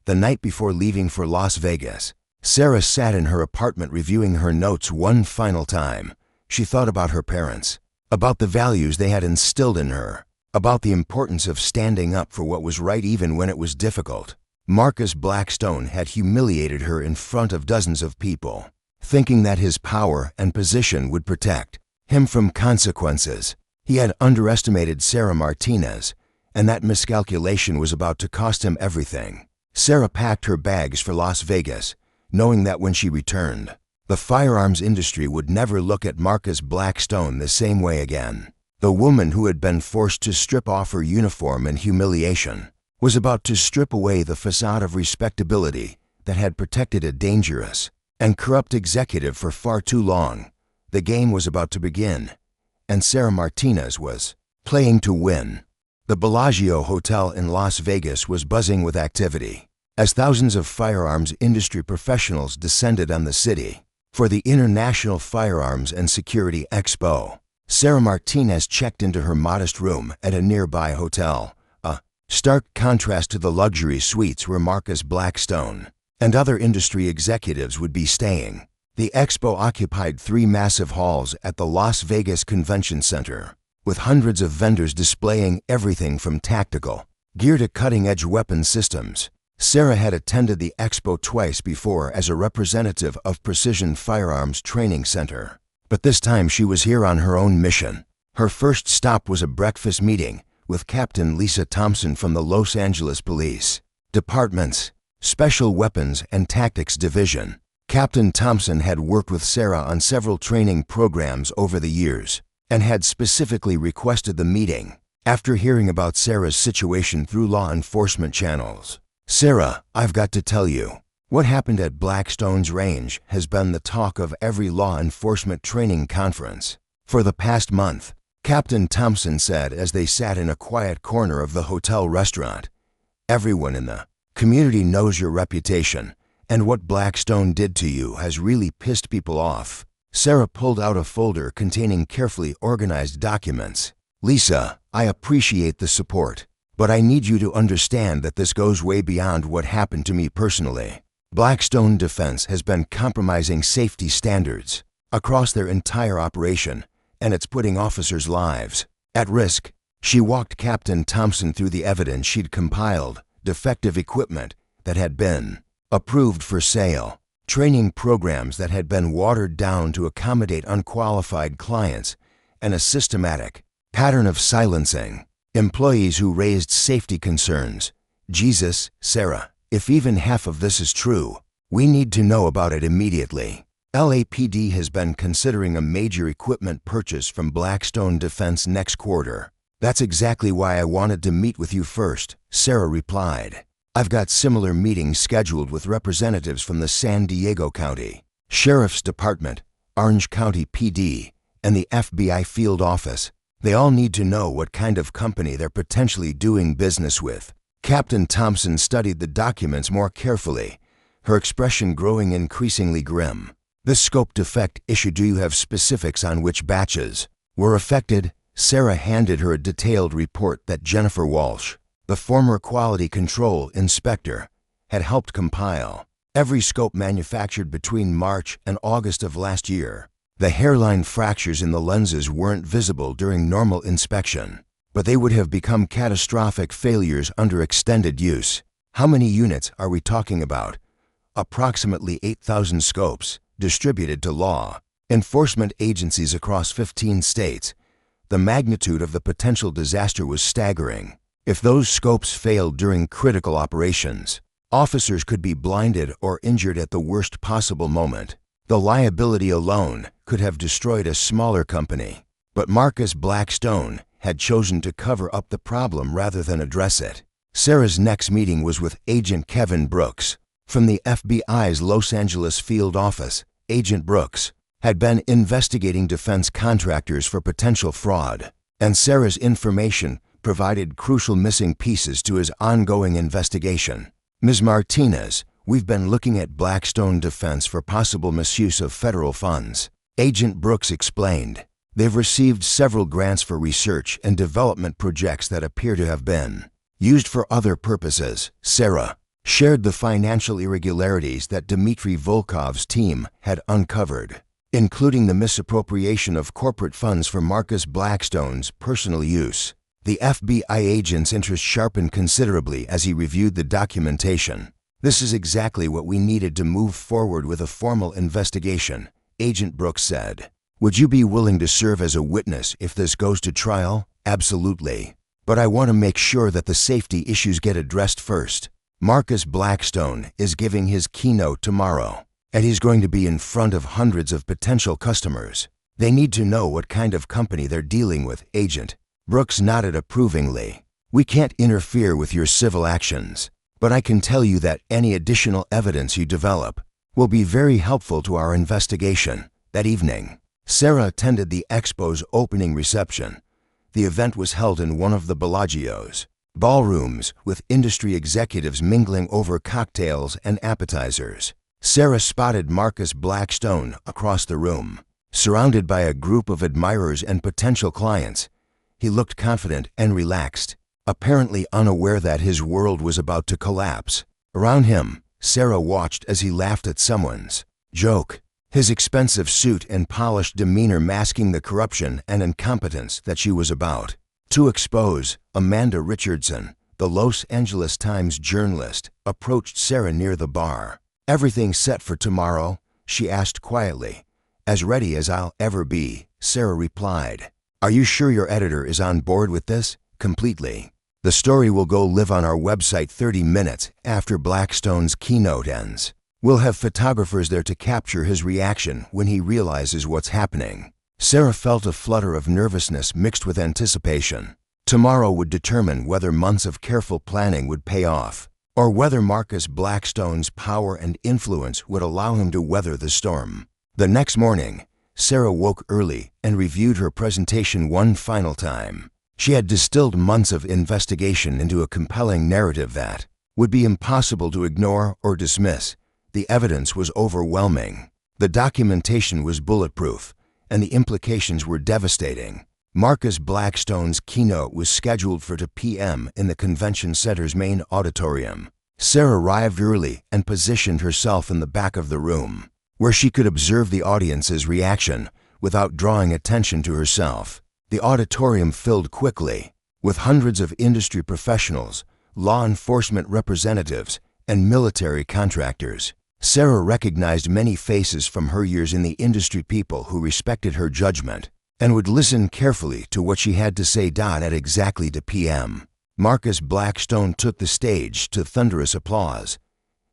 A: The night before leaving for Las Vegas, Sarah sat in her apartment reviewing her notes one final time. She thought about her parents, about the values they had instilled in her, about the importance of standing up for what was right even when it was difficult. Marcus Blackstone had humiliated her in front of dozens of people, thinking that his power and position would protect him from consequences. He had underestimated Sarah Martinez, and that miscalculation was about to cost him everything. Sarah packed her bags for Las Vegas, knowing that when she returned, the firearms industry would never look at Marcus Blackstone the same way again. The woman who had been forced to strip off her uniform in humiliation was about to strip away the facade of respectability that had protected a dangerous and corrupt executive for far too long. The game was about to begin, and Sarah Martinez was playing to win. The Bellagio Hotel in Las Vegas was buzzing with activity as thousands of firearms industry professionals descended on the city for the International Firearms and Security Expo. Sarah Martinez checked into her modest room at a nearby hotel, a stark contrast to the luxury suites where Marcus Blackstone and other industry executives would be staying. The expo occupied 3 massive halls at the Las Vegas Convention Center, with hundreds of vendors displaying everything from tactical gear to cutting-edge weapon systems. Sarah had attended the expo twice before as a representative of Precision Firearms Training Center, but this time she was here on her own mission. Her first stop was a breakfast meeting with Captain Lisa Thompson from the Los Angeles Police Department's Special Weapons and Tactics Division. Captain Thompson had worked with Sarah on several training programs over the years and had specifically requested the meeting after hearing about Sarah's situation through law enforcement channels. "Sarah, I've got to tell you, what happened at Blackstone's range has been the talk of every law enforcement training conference for the past month," Captain Thompson said as they sat in a quiet corner of the hotel restaurant. "Everyone in the community knows your reputation, and what Blackstone did to you has really pissed people off." Sarah pulled out a folder containing carefully organized documents. "Lisa, I appreciate the support, but I need you to understand that this goes way beyond what happened to me personally. Blackstone Defense has been compromising safety standards across their entire operation, and it's putting officers' lives at risk." She walked Captain Thompson through the evidence she'd compiled: defective equipment that had been approved for sale, training programs that had been watered down to accommodate unqualified clients, and a systematic pattern of silencing employees who raised safety concerns. "Jesus, Sarah, if even half of this is true, we need to know about it immediately. LAPD has been considering a major equipment purchase from Blackstone Defense next quarter. That's exactly why I wanted to meet with you first," Sarah replied. "I've got similar meetings scheduled with representatives from the San Diego County Sheriff's Department, Orange County PD, and the FBI field office. They all need to know what kind of company they're potentially doing business with." Captain Thompson studied the documents more carefully, her expression growing increasingly grim. "The scope defect issue, do you have specifics on which batches were affected?" Sarah handed her a detailed report that Jennifer Walsh, the former quality control inspector, had helped compile. Every scope manufactured between March and August of last year. The hairline fractures in the lenses weren't visible during normal inspection, but they would have become catastrophic failures under extended use. "How many units are we talking about?" "Approximately 8,000 scopes, distributed to law enforcement agencies across 15 states. The magnitude of the potential disaster was staggering. If those scopes failed during critical operations, officers could be blinded or injured at the worst possible moment. The liability alone could have destroyed a smaller company. But Marcus Blackstone had chosen to cover up the problem rather than address it." Sarah's next meeting was with Agent Kevin Brooks from the FBI's Los Angeles field office. Agent Brooks had been investigating defense contractors for potential fraud, and Sarah's information provided crucial missing pieces to his ongoing investigation. "Ms. Martinez, we've been looking at Blackstone Defense for possible misuse of federal funds," Agent Brooks explained. "They've received several grants for research and development projects that appear to have been used for other purposes." Sarah shared the financial irregularities that Dmitry Volkov's team had uncovered, including the misappropriation of corporate funds for Marcus Blackstone's personal use. The FBI agent's interest sharpened considerably as he reviewed the documentation. "This is exactly what we needed to move forward with a formal investigation," Agent Brooks said. "Would you be willing to serve as a witness if this goes to trial?" "Absolutely. But I want to make sure that the safety issues get addressed first. Marcus Blackstone is giving his keynote tomorrow, and he's going to be in front of hundreds of potential customers. They need to know what kind of company they're dealing with." Agent Brooks nodded approvingly. "We can't interfere with your civil actions, but I can tell you that any additional evidence you develop will be very helpful to our investigation." That evening, Sarah attended the expo's opening reception. The event was held in one of the Bellagio's ballrooms, with industry executives mingling over cocktails and appetizers. Sarah spotted Marcus Blackstone across the room, Surrounded by a group of admirers and potential clients, he looked confident and relaxed, apparently unaware that his world was about to collapse. Around him, Sarah watched as he laughed at someone's joke, his expensive suit and polished demeanor masking the corruption and incompetence that she was about to expose. Amanda Richardson, the Los Angeles Times journalist, approached Sarah near the bar. "Everything set for tomorrow?" she asked quietly. "As ready as I'll ever be," Sarah replied. "Are you sure your editor is on board with this?" "Completely. The story will go live on our website 30 minutes after Blackstone's keynote ends. We'll have photographers there to capture his reaction when he realizes what's happening." Sarah felt a flutter of nervousness mixed with anticipation. Tomorrow would determine whether months of careful planning would pay off, or whether Marcus Blackstone's power and influence would allow him to weather the storm. The next morning, Sarah woke early and reviewed her presentation one final time. She had distilled months of investigation into a compelling narrative that would be impossible to ignore or dismiss. The evidence was overwhelming. The documentation was bulletproof, and the implications were devastating. Marcus Blackstone's keynote was scheduled for 2 p.m. in the convention center's main auditorium. Sarah arrived early and positioned herself in the back of the room, where she could observe the audience's reaction without drawing attention to herself. The auditorium filled quickly, with hundreds of industry professionals, law enforcement representatives, and military contractors. Sarah recognized many faces from her years in the industry, people who respected her judgment and would listen carefully to what she had to say. At exactly 2 p.m., Marcus Blackstone took the stage to thunderous applause.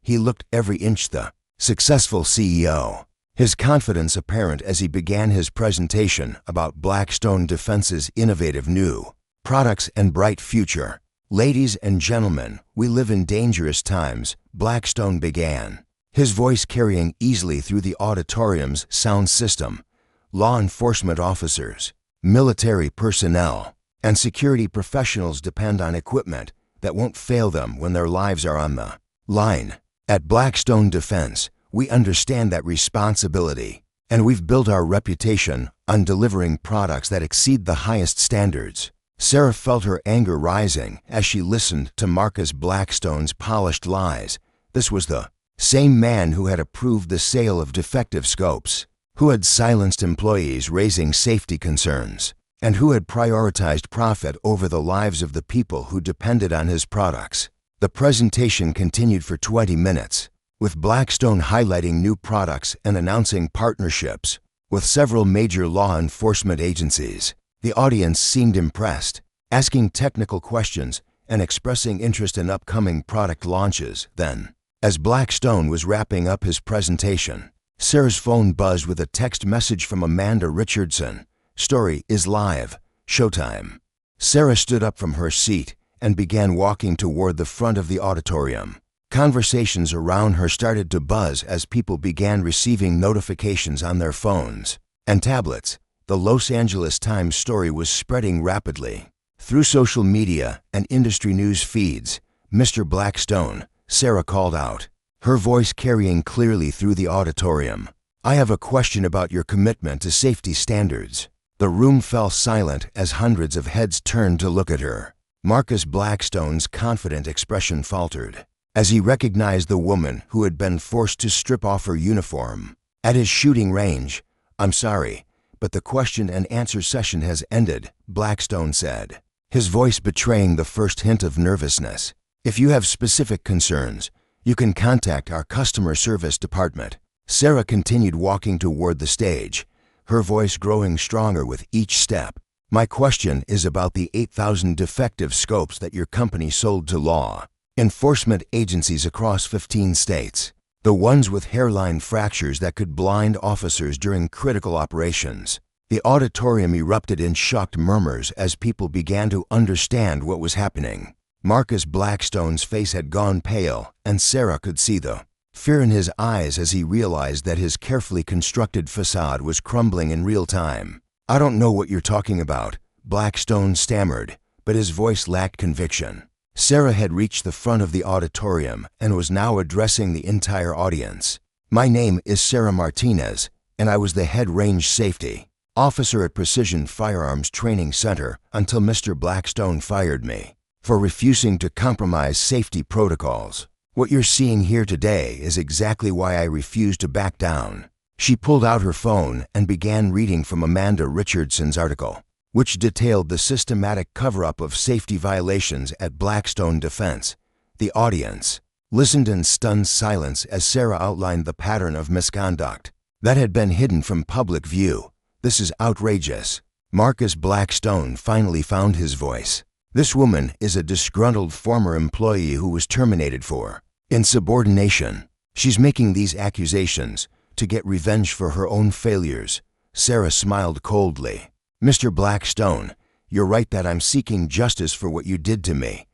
A: He looked every inch the successful CEO, his confidence apparent as he began his presentation about Blackstone Defense's innovative new products and bright future. "Ladies and gentlemen, we live in dangerous times," Blackstone began, his voice carrying easily through the auditorium's sound system. "Law enforcement officers, military personnel, and security professionals depend on equipment that won't fail them when their lives are on the line. At Blackstone Defense, we understand that responsibility, and we've built our reputation on delivering products that exceed the highest standards." Sarah felt her anger rising as she listened to Marcus Blackstone's polished lies. This was the same man who had approved the sale of defective scopes, who had silenced employees raising safety concerns, and who had prioritized profit over the lives of the people who depended on his products. The presentation continued for 20 minutes, with Blackstone highlighting new products and announcing partnerships with several major law enforcement agencies. The audience seemed impressed, asking technical questions and expressing interest in upcoming product launches. Then, as Blackstone was wrapping up his presentation, Sarah's phone buzzed with a text message from Amanda Richardson. "Story is live. Showtime." Sarah stood up from her seat and began walking toward the front of the auditorium. Conversations around her started to buzz as people began receiving notifications on their phones and tablets. The Los Angeles Times story was spreading rapidly through social media and industry news feeds. "Mr. Blackstone," Sarah called out, her voice carrying clearly through the auditorium, "I have a question about your commitment to safety standards." The room fell silent as hundreds of heads turned to look at her. Marcus Blackstone's confident expression faltered as he recognized the woman who had been forced to strip off her uniform at his shooting range. "I'm sorry, but the question and answer session has ended," Blackstone said, his voice betraying the first hint of nervousness. "If you have specific concerns, you can contact our customer service department." Sarah continued walking toward the stage, her voice growing stronger with each step. "My question is about the 8,000 defective scopes that your company sold to law enforcement agencies across 15 states. The ones with hairline fractures that could blind officers during critical operations." The auditorium erupted in shocked murmurs as people began to understand what was happening. Marcus Blackstone's face had gone pale, and Sarah could see the fear in his eyes as he realized that his carefully constructed facade was crumbling in real time. "I don't know what you're talking about," Blackstone stammered, but his voice lacked conviction. Sarah had reached the front of the auditorium and was now addressing the entire audience. "My name is Sarah Martinez, and I was the head range safety officer at Precision Firearms Training Center until Mr. Blackstone fired me for refusing to compromise safety protocols. What you're seeing here today is exactly why I refused to back down." She pulled out her phone and began reading from Amanda Richardson's article, which detailed the systematic cover-up of safety violations at Blackstone Defense. The audience listened in stunned silence as Sarah outlined the pattern of misconduct that had been hidden from public view. "This is outrageous." Marcus Blackstone finally found his voice. "This woman is a disgruntled former employee who was terminated for insubordination. She's making these accusations to get revenge for her own failures." Sarah smiled coldly. "Mr. Blackstone, you're right that I'm seeking justice for what you did to me.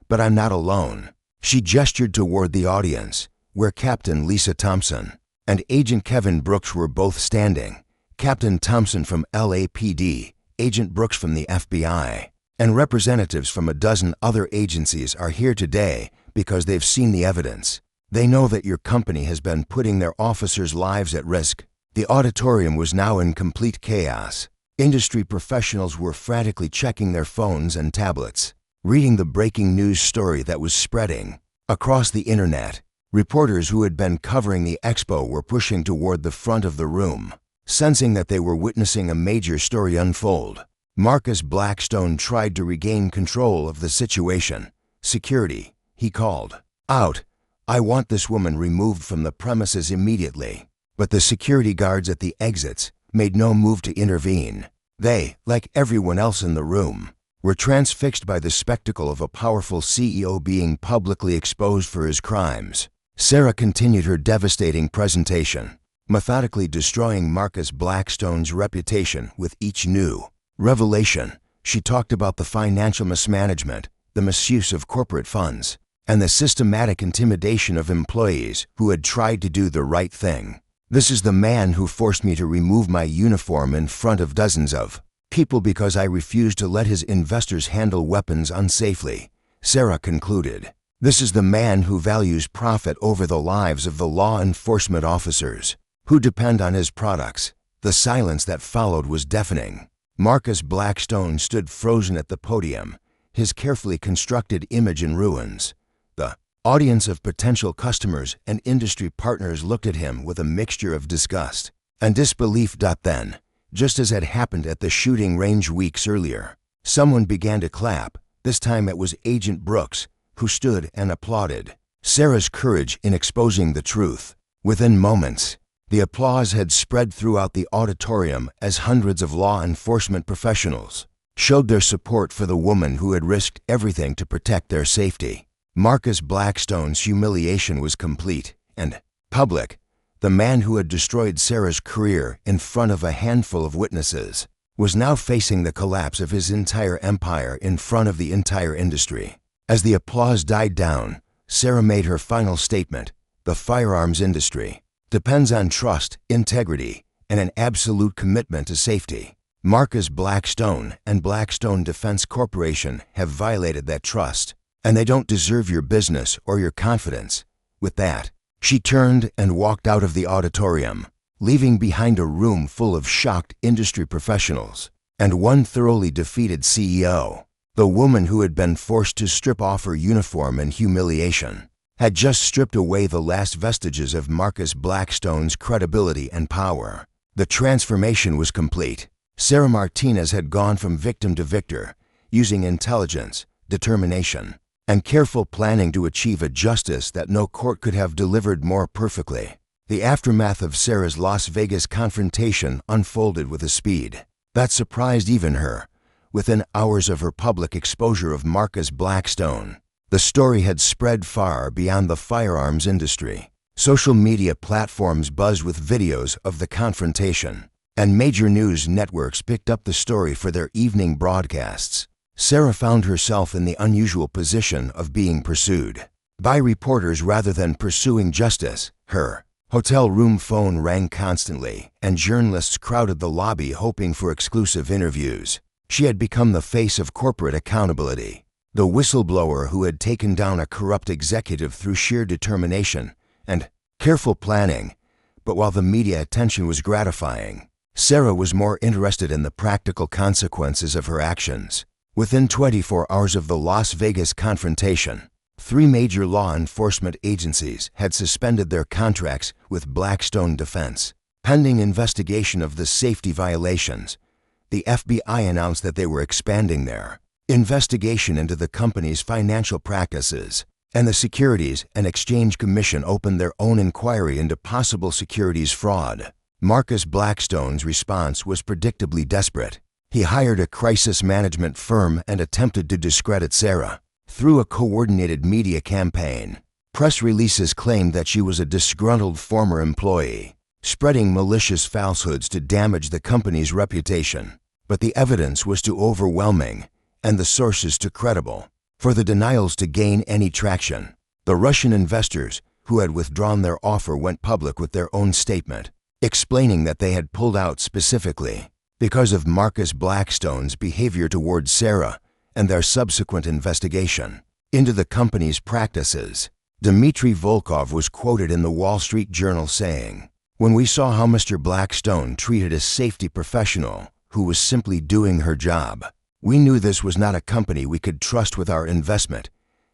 A: But I'm not alone." She gestured toward the audience, where Captain Lisa Thompson and Agent Kevin Brooks were both standing. Captain Thompson from LAPD, Agent Brooks from the FBI, and representatives from a dozen other agencies are here today because they've seen the evidence. They know that your company has been putting their officers' lives at risk. The auditorium was now in complete chaos. Industry professionals were frantically checking their phones and tablets, reading the breaking news story that was spreading across the internet. Reporters who had been covering the expo were pushing toward the front of the room, sensing that they were witnessing a major story unfold. Marcus Blackstone tried to regain control of the situation. "Security," he called out. "I want this woman removed from the premises immediately." But the security guards at the exits made no move to intervene. They, like everyone else in the room, were transfixed by the spectacle of a powerful CEO being publicly exposed for his crimes. Sarah continued her devastating presentation, methodically destroying Marcus Blackstone's reputation with each new revelation. She talked about the financial mismanagement, the misuse of corporate funds, and the systematic intimidation of employees who had tried to do the right thing. "This is the man who forced me to remove my uniform in front of dozens of people because I refused to let his investors handle weapons unsafely," Sarah concluded. "This is the man who values profit over the lives of the law enforcement officers who depend on his products." The silence that followed was deafening. Marcus Blackstone stood frozen at the podium, his carefully constructed image in ruins. The audience of potential customers and industry partners looked at him with a mixture of disgust and disbelief. Then, just as had happened at the shooting range weeks earlier, someone began to clap. This time it was Agent Brooks, who stood and applauded Sarah's courage in exposing the truth. Within moments, the applause had spread throughout the auditorium as hundreds of law enforcement professionals showed their support for the woman who had risked everything to protect their safety. Marcus Blackstone's humiliation was complete and public. The man who had destroyed Sarah's career in front of a handful of witnesses was now facing the collapse of his entire empire in front of the entire industry. As the applause died down, Sarah made her final statement. "The firearms industry depends on trust, integrity, and an absolute commitment to safety. Marcus Blackstone and Blackstone Defense Corporation have violated that trust, and they don't deserve your business or your confidence." With that, she turned and walked out of the auditorium, leaving behind a room full of shocked industry professionals and one thoroughly defeated CEO. The woman who had been forced to strip off her uniform in humiliation had just stripped away the last vestiges of Marcus Blackstone's credibility and power. The transformation was complete. Sarah Martinez had gone from victim to victor, using intelligence, determination, and careful planning to achieve a justice that no court could have delivered more perfectly. The aftermath of Sarah's Las Vegas confrontation unfolded with a speed that surprised even her. Within hours of her public exposure of Marcus Blackstone, the story had spread far beyond the firearms industry. Social media platforms buzzed with videos of the confrontation, and major news networks picked up the story for their evening broadcasts. Sarah found herself in the unusual position of being pursued by reporters rather than pursuing justice. Her hotel room phone rang constantly, and journalists crowded the lobby hoping for exclusive interviews. She had become the face of corporate accountability, the whistleblower who had taken down a corrupt executive through sheer determination and careful planning. But while the media attention was gratifying, Sarah was more interested in the practical consequences of her actions. Within 24 hours of the Las Vegas confrontation, 3 major law enforcement agencies had suspended their contracts with Blackstone Defense. Pending investigation of the safety violations, the FBI announced that they were expanding their investigation into the company's financial practices, and the Securities and Exchange Commission opened their own inquiry into possible securities fraud. Marcus Blackstone's response was predictably desperate. He hired a crisis management firm and attempted to discredit Sarah through a coordinated media campaign. Press releases claimed that she was a disgruntled former employee, spreading malicious falsehoods to damage the company's reputation. But the evidence was too overwhelming and the sources too credible for the denials to gain any traction. The Russian investors who had withdrawn their offer went public with their own statement, explaining that they had pulled out specifically because of Marcus Blackstone's behavior towards Sarah and their subsequent investigation into the company's practices. Dmitry Volkov was quoted in the Wall Street Journal saying, "When we saw how Mr. Blackstone treated a safety professional who was simply doing her job, we knew this was not a company we could trust with our investment."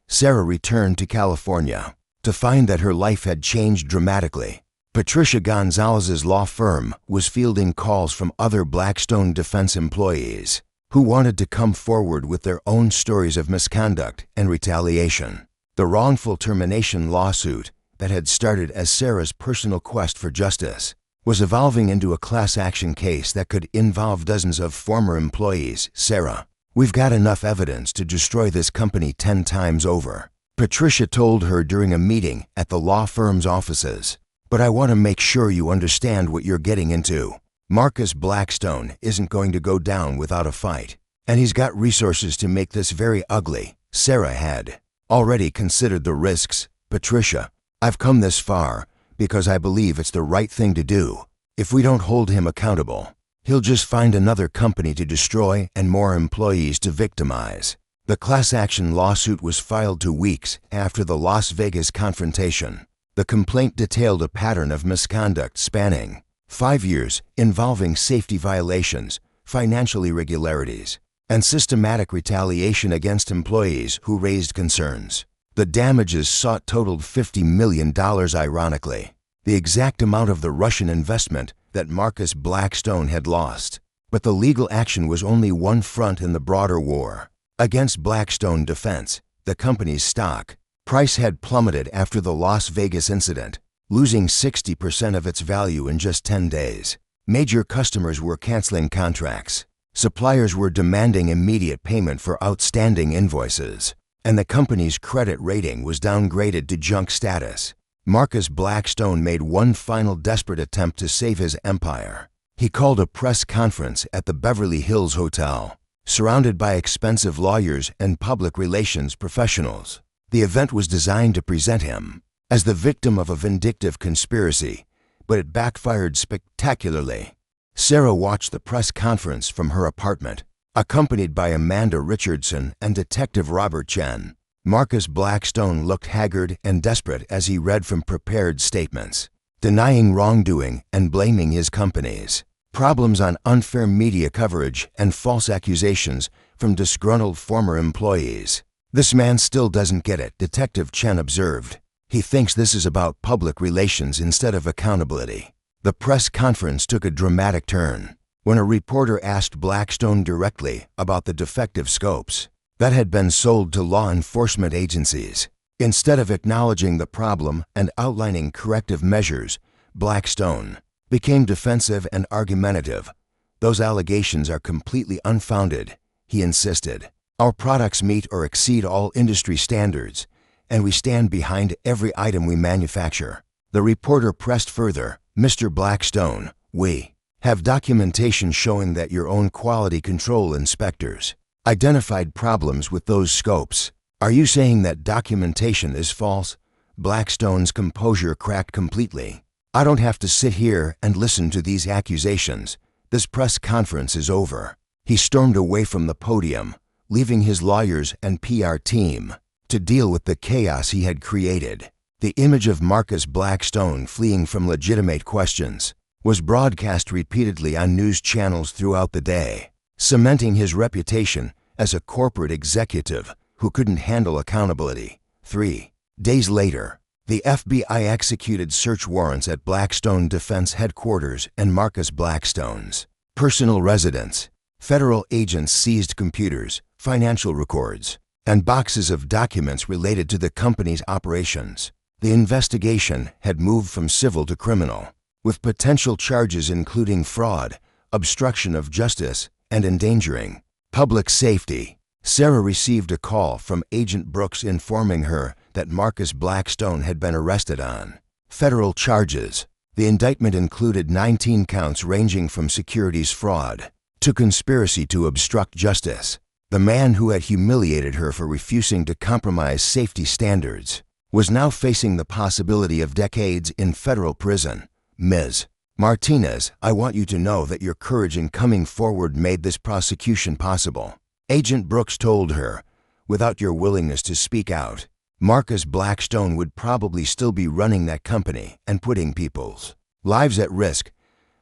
A: Sarah returned to California to find that her life had changed dramatically. Patricia Gonzalez's law firm was fielding calls from other Blackstone Defense employees who wanted to come forward with their own stories of misconduct and retaliation. The wrongful termination lawsuit that had started as Sarah's personal quest for justice was evolving into a class action case that could involve dozens of former employees. "Sarah, we've got enough evidence to destroy this company 10 times over," Patricia told her during a meeting at the law firm's offices. "But I want to make sure you understand what you're getting into. Marcus Blackstone isn't going to go down without a fight, and he's got resources to make this very ugly." Sarah had already considered the risks. "Patricia, I've come this far because I believe it's the right thing to do. If we don't hold him accountable, he'll just find another company to destroy and more employees to victimize." The class action lawsuit was filed 2 weeks after the Las Vegas confrontation. The complaint detailed a pattern of misconduct spanning 5 years involving safety violations, financial irregularities, and systematic retaliation against employees who raised concerns. The damages sought totaled $50 million, ironically, the exact amount of the Russian investment that Marcus Blackstone had lost. But the legal action was only one front in the broader war against Blackstone Defense. The company's stock price had plummeted after the Las Vegas incident, losing 60% of its value in just 10 days. Major customers were canceling contracts. Suppliers were demanding immediate payment for outstanding invoices, and the company's credit rating was downgraded to junk status. Marcus Blackstone made one final desperate attempt to save his empire. He called a press conference at the Beverly Hills Hotel, surrounded by expensive lawyers and public relations professionals. The event was designed to present him as the victim of a vindictive conspiracy, but it backfired spectacularly. Sarah watched the press conference from her apartment, accompanied by Amanda Richardson and Detective Robert Chen. Marcus Blackstone looked haggard and desperate as he read from prepared statements, denying wrongdoing and blaming his company's problems on unfair media coverage and false accusations from disgruntled former employees. "This man still doesn't get it," Detective Chen observed. "He thinks this is about public relations instead of accountability." The press conference took a dramatic turn when a reporter asked Blackstone directly about the defective scopes that had been sold to law enforcement agencies. Instead of acknowledging the problem and outlining corrective measures, Blackstone became defensive and argumentative. "Those allegations are completely unfounded," he insisted. "Our products meet or exceed all industry standards, and we stand behind every item we manufacture." The reporter pressed further, "Mr. Blackstone, we have documentation showing that your own quality control inspectors identified problems with those scopes. Are you saying that documentation is false?" Blackstone's composure cracked completely. "I don't have to sit here and listen to these accusations. This press conference is over." He stormed away from the podium, leaving his lawyers and PR team to deal with the chaos he had created. The image of Marcus Blackstone fleeing from legitimate questions was broadcast repeatedly on news channels throughout the day, cementing his reputation as a corporate executive who couldn't handle accountability. 3 days later, the FBI executed search warrants at Blackstone Defense Headquarters and Marcus Blackstone's personal residence. Federal agents seized computers, financial records, and boxes of documents related to the company's operations. The investigation had moved from civil to criminal, with potential charges including fraud, obstruction of justice, and endangering public safety. Sarah received a call from Agent Brooks informing her that Marcus Blackstone had been arrested on federal charges. The indictment included 19 counts ranging from securities fraud to conspiracy to obstruct justice. The man who had humiliated her for refusing to compromise safety standards was now facing the possibility of decades in federal prison. Ms. Martinez, I want you to know that your courage in coming forward made this prosecution possible, Agent Brooks told her. Without your willingness to speak out, Marcus Blackstone would probably still be running that company and putting people's lives at risk.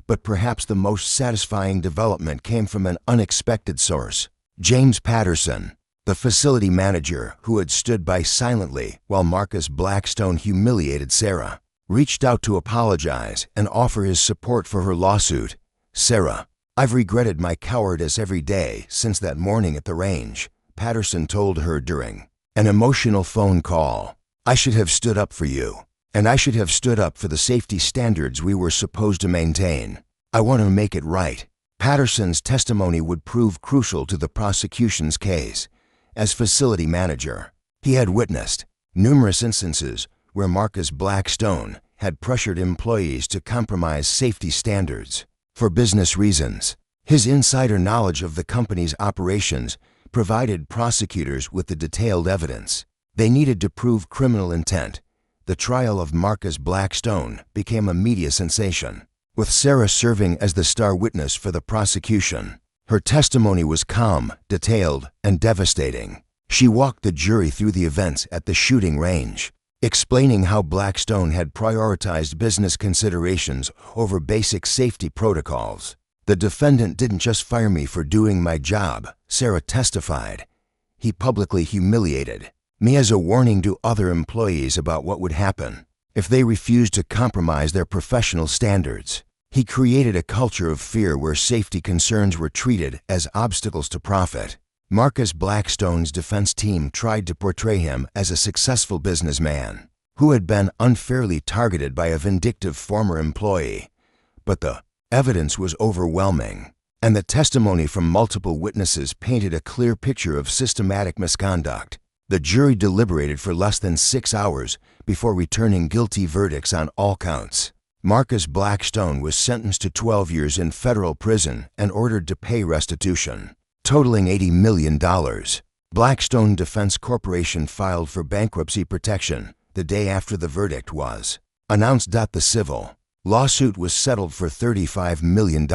A: But perhaps the most satisfying development came from an unexpected source. James Patterson, the facility manager who had stood by silently while Marcus Blackstone humiliated Sarah, reached out to apologize and offer his support for her lawsuit. Sarah, I've regretted my cowardice every day since that morning at the range, Patterson told her during an emotional phone call. I should have stood up for you, and I should have stood up for the safety standards we were supposed to maintain. I want to make it right. Patterson's testimony would prove crucial to the prosecution's case. As facility manager, he had witnessed numerous instances where Marcus Blackstone had pressured employees to compromise safety standards for business reasons. His insider knowledge of the company's operations provided prosecutors with the detailed evidence they needed to prove criminal intent. The trial of Marcus Blackstone became a media sensation, with Sarah serving as the star witness for the prosecution. Her testimony was calm, detailed, and devastating. She walked the jury through the events at the shooting range, explaining how Blackstone had prioritized business considerations over basic safety protocols. The defendant didn't just fire me for doing my job, Sarah testified. He publicly humiliated me as a warning to other employees about what would happen if they refused to compromise their professional standards. He created a culture of fear where safety concerns were treated as obstacles to profit. Marcus Blackstone's defense team tried to portray him as a successful businessman who had been unfairly targeted by a vindictive former employee. But the evidence was overwhelming, and the testimony from multiple witnesses painted a clear picture of systematic misconduct. The jury deliberated for less than 6 hours before returning guilty verdicts on all counts. Marcus Blackstone was sentenced to 12 years in federal prison and ordered to pay restitution, totaling $80 million. Blackstone Defense Corporation filed for bankruptcy protection the day after the verdict was announced. The civil lawsuit was settled for $35 million,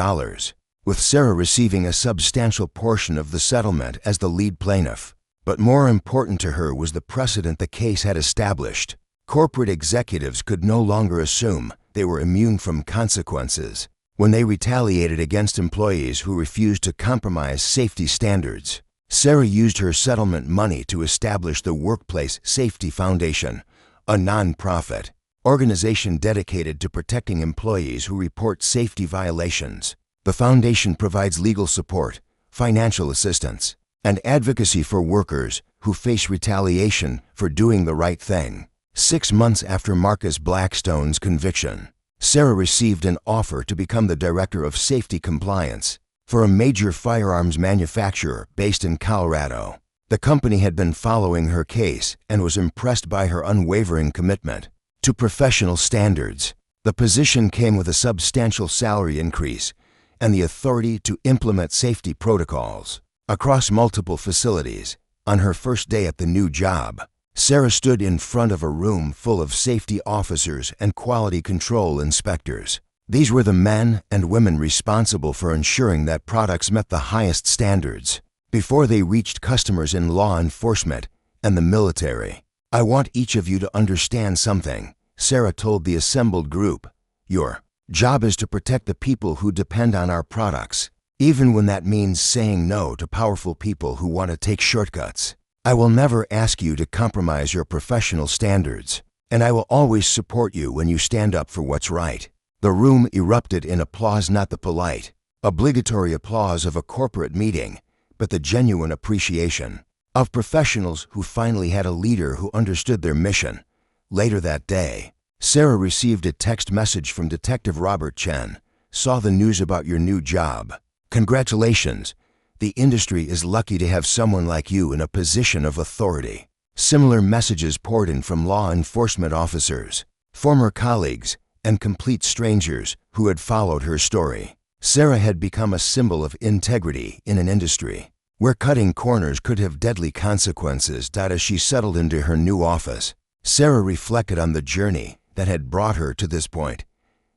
A: with Sarah receiving a substantial portion of the settlement as the lead plaintiff. But more important to her was the precedent the case had established. Corporate executives could no longer assume they were immune from consequences when they retaliated against employees who refused to compromise safety standards. Sarah used her settlement money to establish the Workplace Safety Foundation, a nonprofit organization dedicated to protecting employees who report safety violations. The foundation provides legal support, financial assistance, and advocacy for workers who face retaliation for doing the right thing. 6 months after Marcus Blackstone's conviction, Sarah received an offer to become the director of safety compliance for a major firearms manufacturer based in Colorado. The company had been following her case and was impressed by her unwavering commitment to professional standards. The position came with a substantial salary increase and the authority to implement safety protocols across multiple facilities. On her first day at the new job, Sarah stood in front of a room full of safety officers and quality control inspectors. These were the men and women responsible for ensuring that products met the highest standards before they reached customers in law enforcement and the military. I want each of you to understand something, Sarah told the assembled group. Your job is to protect the people who depend on our products, even when that means saying no to powerful people who want to take shortcuts. I will never ask you to compromise your professional standards, and I will always support you when you stand up for what's right. The room erupted in applause, not the polite, obligatory applause of a corporate meeting, but the genuine appreciation of professionals who finally had a leader who understood their mission. Later that day, Sarah received a text message from Detective Robert Chen. Saw the news about your new job. Congratulations. The industry is lucky to have someone like you in a position of authority. Similar messages poured in from law enforcement officers, former colleagues, and complete strangers who had followed her story. Sarah had become a symbol of integrity in an industry where cutting corners could have deadly consequences. As she settled into her new office, Sarah reflected on the journey that had brought her to this point.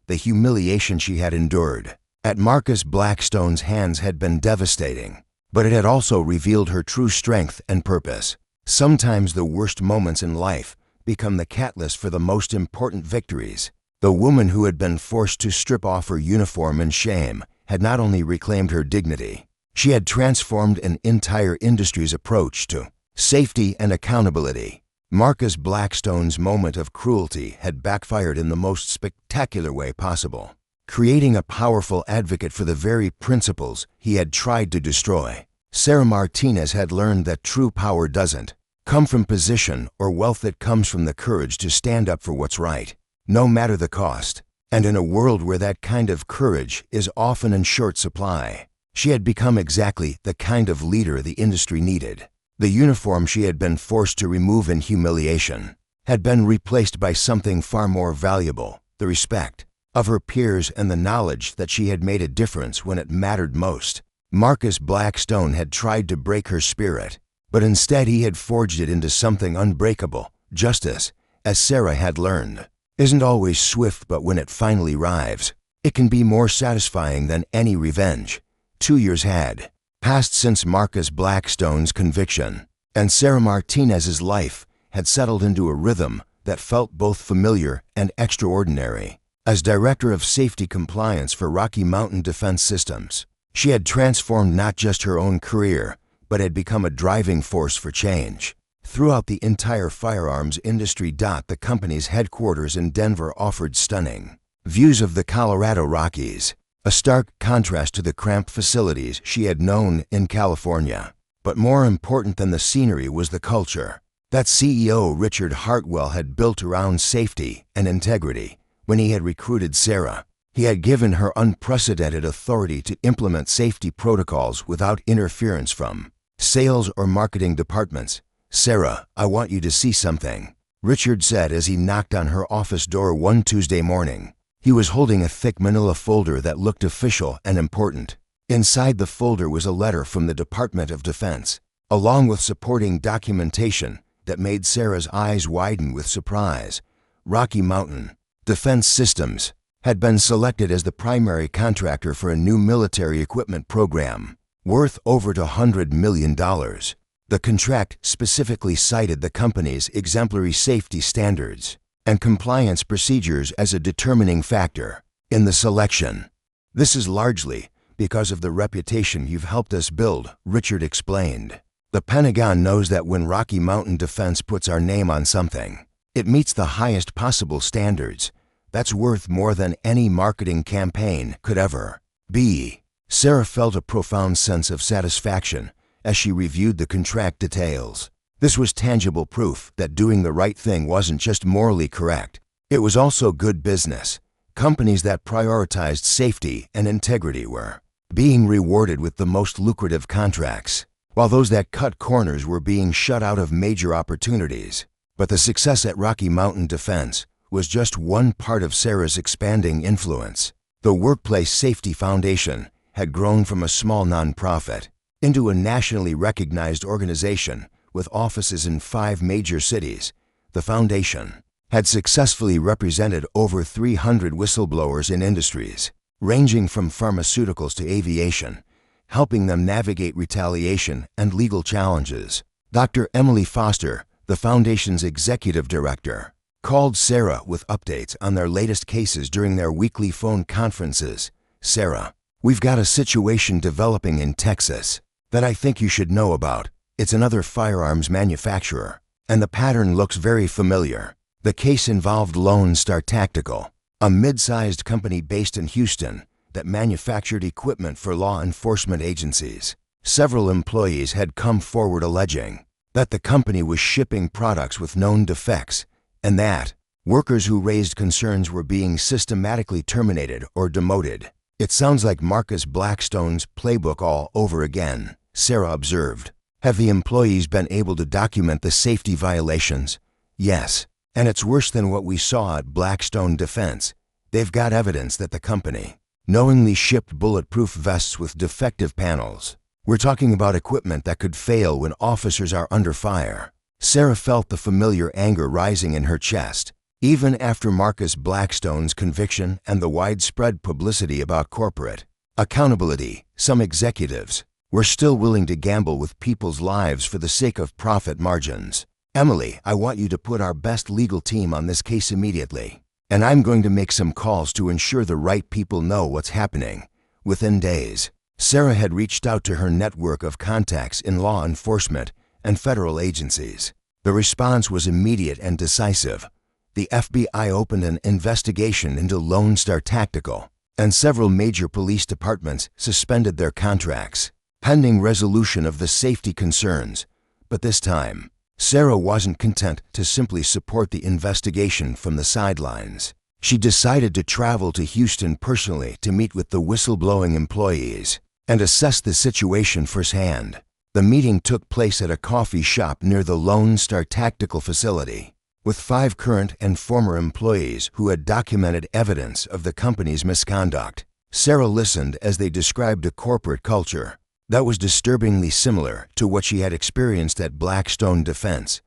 A: The humiliation she had endured at Marcus Blackstone's hands had been devastating, but it had also revealed her true strength and purpose. Sometimes the worst moments in life become the catalyst for the most important victories. The woman who had been forced to strip off her uniform in shame had not only reclaimed her dignity, she had transformed an entire industry's approach to safety and accountability. Marcus Blackstone's moment of cruelty had backfired in the most spectacular way possible, creating a powerful advocate for the very principles he had tried to destroy. Sarah Martinez had learned that true power doesn't come from position or wealth. It comes from the courage to stand up for what's right, no matter the cost. And in a world where that kind of courage is often in short supply, she had become exactly the kind of leader the industry needed. The uniform she had been forced to remove in humiliation had been replaced by something far more valuable: the respect of her peers and the knowledge that she had made a difference when it mattered most. Marcus Blackstone had tried to break her spirit, but instead he had forged it into something unbreakable. Justice, as Sarah had learned, isn't always swift, but when it finally arrives, it can be more satisfying than any revenge. 2 years had passed since Marcus Blackstone's conviction, and Sarah Martinez's life had settled into a rhythm that felt both familiar and extraordinary. As Director of Safety Compliance for Rocky Mountain Defense Systems, she had transformed not just her own career, but had become a driving force for change throughout the entire firearms industry. The company's headquarters in Denver offered stunning views of the Colorado Rockies, a stark contrast to the cramped facilities she had known in California. But more important than the scenery was the culture that CEO Richard Hartwell had built around safety and integrity. When he had recruited Sarah, he had given her unprecedented authority to implement safety protocols without interference from sales or marketing departments. "Sarah, I want you to see something," Richard said as he knocked on her office door one Tuesday morning. He was holding a thick manila folder that looked official and important. Inside the folder was a letter from the Department of Defense, along with supporting documentation that made Sarah's eyes widen with surprise. Rocky Mountain Defense Systems had been selected as the primary contractor for a new military equipment program worth over $100 million. The contract specifically cited the company's exemplary safety standards and compliance procedures as a determining factor in the selection. "This is largely because of the reputation you've helped us build," Richard explained. "The Pentagon knows that when Rocky Mountain Defense puts our name on something, it meets the highest possible standards. That's worth more than any marketing campaign could ever be." Sarah felt a profound sense of satisfaction as she reviewed the contract details. This was tangible proof that doing the right thing wasn't just morally correct, it was also good business. Companies that prioritized safety and integrity were being rewarded with the most lucrative contracts, while those that cut corners were being shut out of major opportunities. But the success at Rocky Mountain Defense was just one part of Sarah's expanding influence. The Workplace Safety Foundation had grown from a small nonprofit into a nationally recognized organization with offices in 5 major cities. The foundation had successfully represented over 300 whistleblowers in industries ranging from pharmaceuticals to aviation, helping them navigate retaliation and legal challenges. Dr. Emily Foster, the the foundation's executive director, called Sarah with updates on their latest cases during their weekly phone conferences. "Sarah, we've got a situation developing in Texas that I think you should know about. It's another firearms manufacturer, and the pattern looks very familiar." The case involved Lone Star Tactical, a mid-sized company based in Houston that manufactured equipment for law enforcement agencies. Several employees had come forward alleging that the company was shipping products with known defects and that workers who raised concerns were being systematically terminated or demoted. "It sounds like Marcus Blackstone's playbook all over again," Sarah observed. "Have the employees been able to document the safety violations?" "Yes, and it's worse than what we saw at Blackstone Defense. They've got evidence that the company knowingly shipped bulletproof vests with defective panels. We're talking about equipment that could fail when officers are under fire." Sarah felt the familiar anger rising in her chest. Even after Marcus Blackstone's conviction and the widespread publicity about corporate accountability, some executives were still willing to gamble with people's lives for the sake of profit margins. "Emily, I want you to put our best legal team on this case immediately, and I'm going to make some calls to ensure the right people know what's happening." Within days, Sarah had reached out to her network of contacts in law enforcement and federal agencies. The response was immediate and decisive. The FBI opened an investigation into Lone Star Tactical, and several major police departments suspended their contracts, pending resolution of the safety concerns. But this time, Sarah wasn't content to simply support the investigation from the sidelines. She decided to travel to Houston personally to meet with the whistleblowing employees and assess the situation firsthand. The meeting took place at a coffee shop near the Lone Star Tactical facility, with 5 current and former employees who had documented evidence of the company's misconduct. Sarah listened as they described a corporate culture that was disturbingly similar to what she had experienced at Blackstone Defense.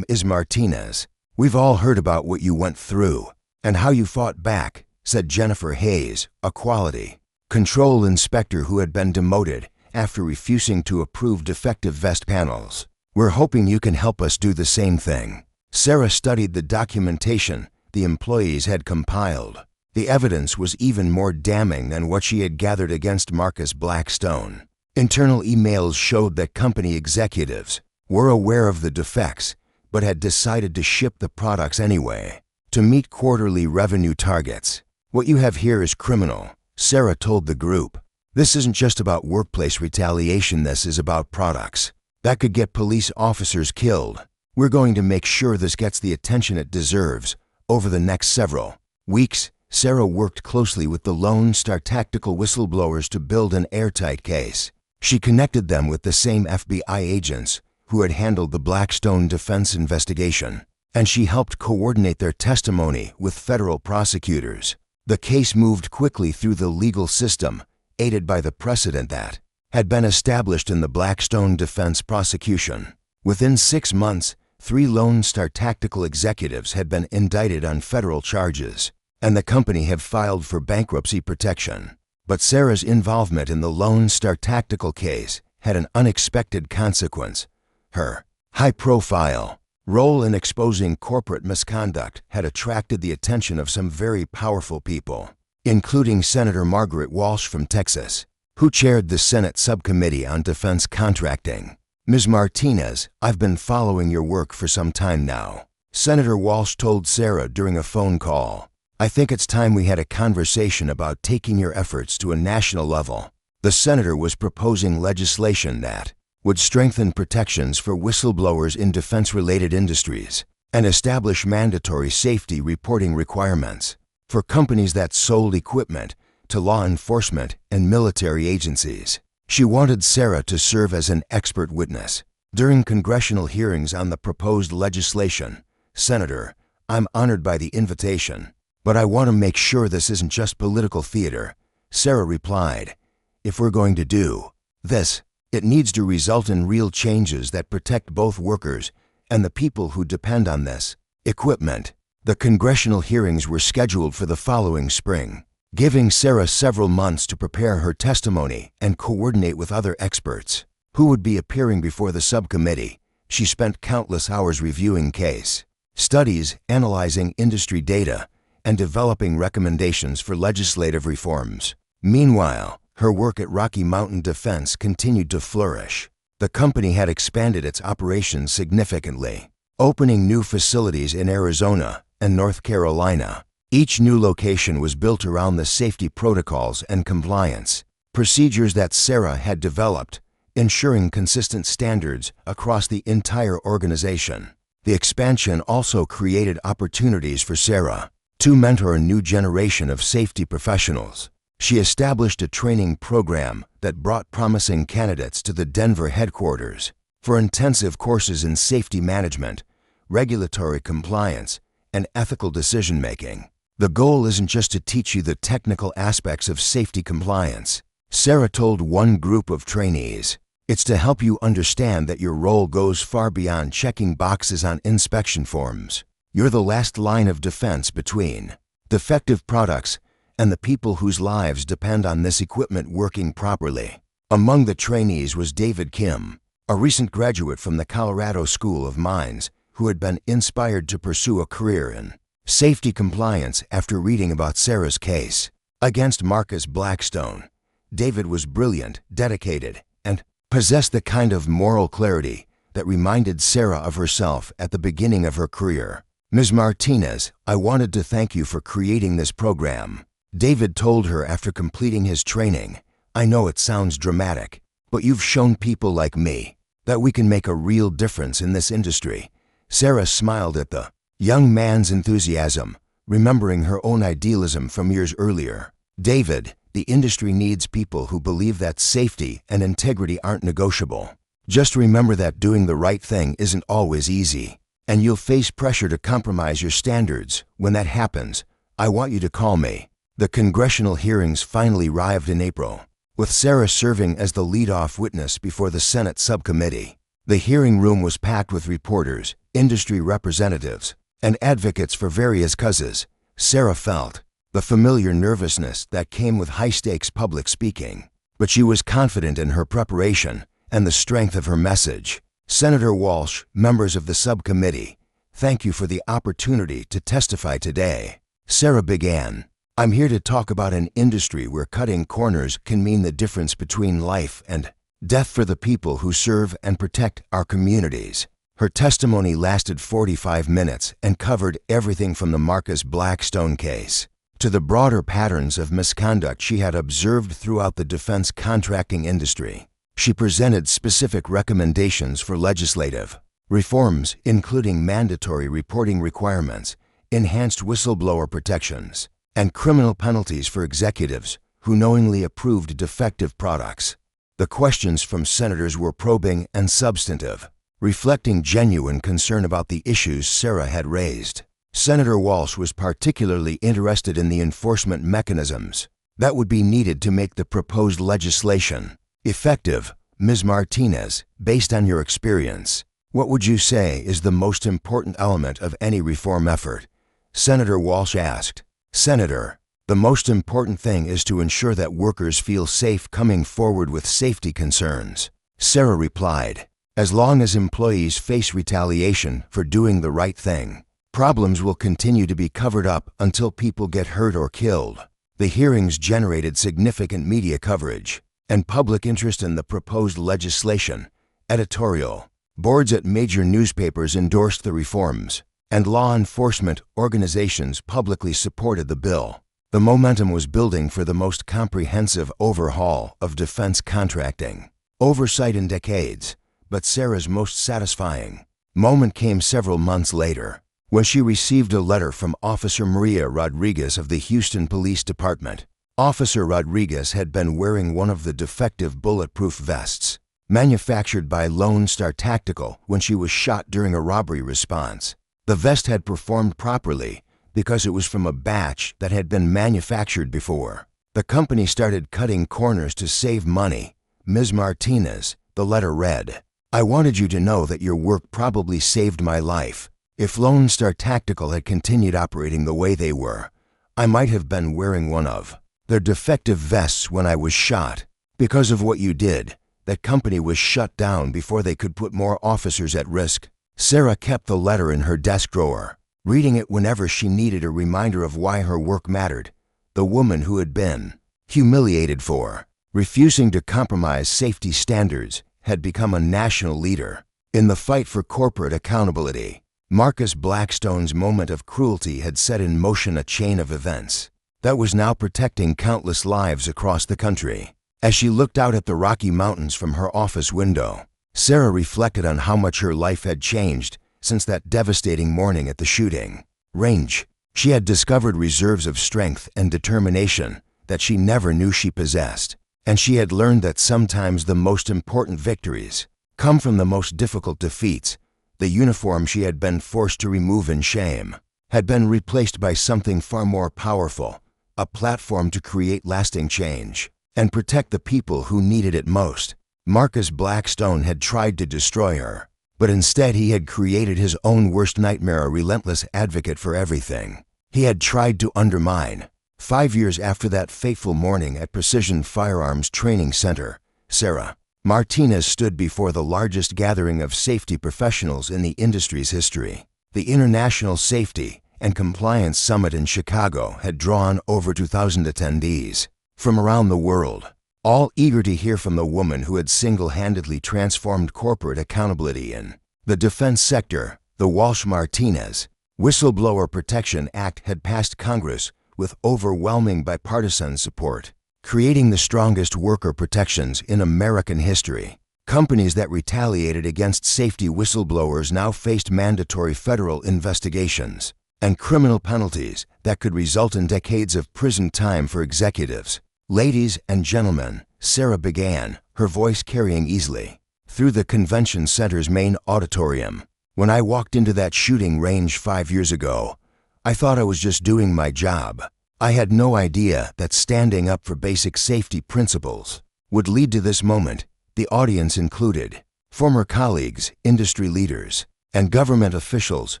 A: "Ms. Martinez, we've all heard about what you went through and how you fought back," said Jennifer Hayes, a quality control inspector who had been demoted after refusing to approve defective vest panels. "We're hoping you can help us do the same thing." Sarah studied the documentation the employees had compiled. The evidence was even more damning than what she had gathered against Marcus Blackstone. Internal emails showed that company executives were aware of the defects but had decided to ship the products anyway to meet quarterly revenue targets. "What you have here is criminal," Sarah told the group. "This isn't just about workplace retaliation, this is about products that could get police officers killed. We're going to make sure this gets the attention it deserves." Over the next several weeks, Sarah worked closely with the Lone Star Tactical whistleblowers to build an airtight case. She connected them with the same FBI agents who had handled the Blackstone Defense investigation, and she helped coordinate their testimony with federal prosecutors. The case moved quickly through the legal system, aided by the precedent that had been established in the Blackstone Defense prosecution. Within 6 months, 3 Lone Star Tactical executives had been indicted on federal charges, and the company had filed for bankruptcy protection. But Sarah's involvement in the Lone Star Tactical case had an unexpected consequence. Her high-profile role in exposing corporate misconduct had attracted the attention of some very powerful people, including Senator Margaret Walsh from Texas, who chaired the Senate Subcommittee on Defense Contracting. "Ms. Martinez, I've been following your work for some time now," Senator Walsh told Sarah during a phone call. "I think it's time we had a conversation about taking your efforts to a national level." The senator was proposing legislation that would strengthen protections for whistleblowers in defense-related industries and establish mandatory safety reporting requirements for companies that sold equipment to law enforcement and military agencies. She wanted Sarah to serve as an expert witness during congressional hearings on the proposed legislation. "Senator, I'm honored by the invitation, but I want to make sure this isn't just political theater," Sarah replied. "If we're going to do this, it needs to result in real changes that protect both workers and the people who depend on this equipment." The congressional hearings were scheduled for the following spring, giving Sarah several months to prepare her testimony and coordinate with other experts who would be appearing before the subcommittee. She spent countless hours reviewing case studies, analyzing industry data, and developing recommendations for legislative reforms. Meanwhile, her work at Rocky Mountain Defense continued to flourish. The company had expanded its operations significantly, opening new facilities in Arizona and North Carolina. Each new location was built around the safety protocols and compliance procedures that Sarah had developed, ensuring consistent standards across the entire organization. The expansion also created opportunities for Sarah to mentor a new generation of safety professionals. She established a training program that brought promising candidates to the Denver headquarters for intensive courses in safety management, regulatory compliance, and ethical decision-making. The goal isn't just to teach you the technical aspects of safety compliance, Sarah told one group of trainees. It's to help you understand that your role goes far beyond checking boxes on inspection forms. You're the last line of defense between defective products and the people whose lives depend on this equipment working properly. Among the trainees was David Kim, a recent graduate from the Colorado School of Mines who had been inspired to pursue a career in safety compliance after reading about Sarah's case against Marcus Blackstone. David was brilliant, dedicated, and possessed the kind of moral clarity that reminded Sarah of herself at the beginning of her career. "Ms. Martinez, I wanted to thank you for creating this program," David told her after completing his training. "I know it sounds dramatic, but you've shown people like me that we can make a real difference in this industry." Sarah smiled at the young man's enthusiasm, remembering her own idealism from years earlier. "David, the industry needs people who believe that safety and integrity aren't negotiable. Just remember that doing the right thing isn't always easy, and you'll face pressure to compromise your standards. When that happens, I want you to call me." The congressional hearings finally arrived in April, with Sarah serving as the lead-off witness before the Senate subcommittee. The hearing room was packed with reporters, industry representatives, and advocates for various causes. Sarah felt the familiar nervousness that came with high-stakes public speaking, but she was confident in her preparation and the strength of her message. "Senator Walsh, members of the subcommittee, thank you for the opportunity to testify today." Sarah began. "I'm here to talk about an industry where cutting corners can mean the difference between life and death for the people who serve and protect our communities." Her testimony lasted 45 minutes and covered everything from the Marcus Blackstone case to the broader patterns of misconduct she had observed throughout the defense contracting industry. She presented specific recommendations for legislative reforms, including mandatory reporting requirements, enhanced whistleblower protections, and criminal penalties for executives who knowingly approved defective products. The questions from senators were probing and substantive, reflecting genuine concern about the issues Sarah had raised. Senator Walsh was particularly interested in the enforcement mechanisms that would be needed to make the proposed legislation effective. "Ms. Martinez, based on your experience, what would you say is the most important element of any reform effort?" Senator Walsh asked. "Senator, the most important thing is to ensure that workers feel safe coming forward with safety concerns." Sarah replied, "As long as employees face retaliation for doing the right thing, problems will continue to be covered up until people get hurt or killed." The hearings generated significant media coverage and public interest in the proposed legislation. Editorial boards at major newspapers endorsed the reforms, and law enforcement organizations publicly supported the bill. The momentum was building for the most comprehensive overhaul of defense contracting oversight in decades, but Sarah's most satisfying moment came several months later, when she received a letter from Officer Maria Rodriguez of the Houston Police Department. Officer Rodriguez had been wearing one of the defective bulletproof vests manufactured by Lone Star Tactical when she was shot during a robbery response. The vest had performed properly because it was from a batch that had been manufactured before. The company started cutting corners to save money. "Ms. Martinez," the letter read, "I wanted you to know that your work probably saved my life. If Lone Star Tactical had continued operating the way they were, I might have been wearing one of their defective vests when I was shot. Because of what you did, That company was shut down before they could put more officers at risk. Sarah kept the letter in her desk drawer, reading it whenever she needed a reminder of why her work mattered. The woman who had been humiliated for refusing to compromise safety standards had become a national leader in the fight for corporate accountability. Marcus Blackstone's moment of cruelty had set in motion a chain of events that was now protecting countless lives across the country. As she looked out at the Rocky Mountains from her office window, Sarah reflected on how much her life had changed since that devastating morning at the shooting range. She had discovered reserves of strength and determination that she never knew she possessed, and she had learned that sometimes the most important victories come from the most difficult defeats. The uniform she had been forced to remove in shame had been replaced by something far more powerful, a platform to create lasting change and protect the people who needed it most. Marcus Blackstone had tried to destroy her, but instead he had created his own worst nightmare, a relentless advocate for everything he had tried to undermine. 5 years after that fateful morning at Precision Firearms Training Center, Sarah Martinez stood before the largest gathering of safety professionals in the industry's history. The International Safety and Compliance Summit in Chicago had drawn over 2,000 attendees from around the world, all eager to hear from the woman who had single-handedly transformed corporate accountability in the defense sector. The Walsh-Martinez Whistleblower Protection Act had passed Congress with overwhelming bipartisan support, creating the strongest worker protections in American history. Companies that retaliated against safety whistleblowers now faced mandatory federal investigations and criminal penalties that could result in decades of prison time for executives. Ladies and gentlemen, Sarah began, her voice carrying easily through the convention center's main auditorium. When I walked into that shooting range 5 years ago, I thought I was just doing my job. I had no idea that standing up for basic safety principles would lead to this moment. The audience included former colleagues, industry leaders, and government officials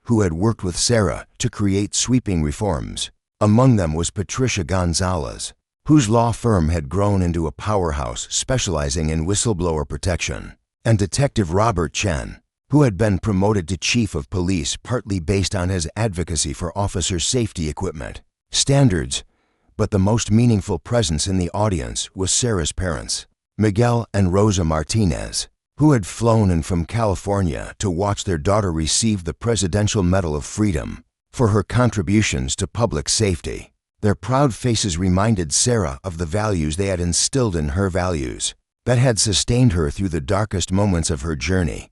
A: who had worked with Sarah to create sweeping reforms. Among them was Patricia Gonzalez, whose law firm had grown into a powerhouse specializing in whistleblower protection, and Detective Robert Chen, who had been promoted to chief of police partly based on his advocacy for officer safety equipment standards. But the most meaningful presence in the audience was Sarah's parents, Miguel and Rosa Martinez, who had flown in from California to watch their daughter receive the Presidential Medal of Freedom for her contributions to public safety. Their proud faces reminded Sarah of the values they had instilled in her, values that had sustained her through the darkest moments of her journey.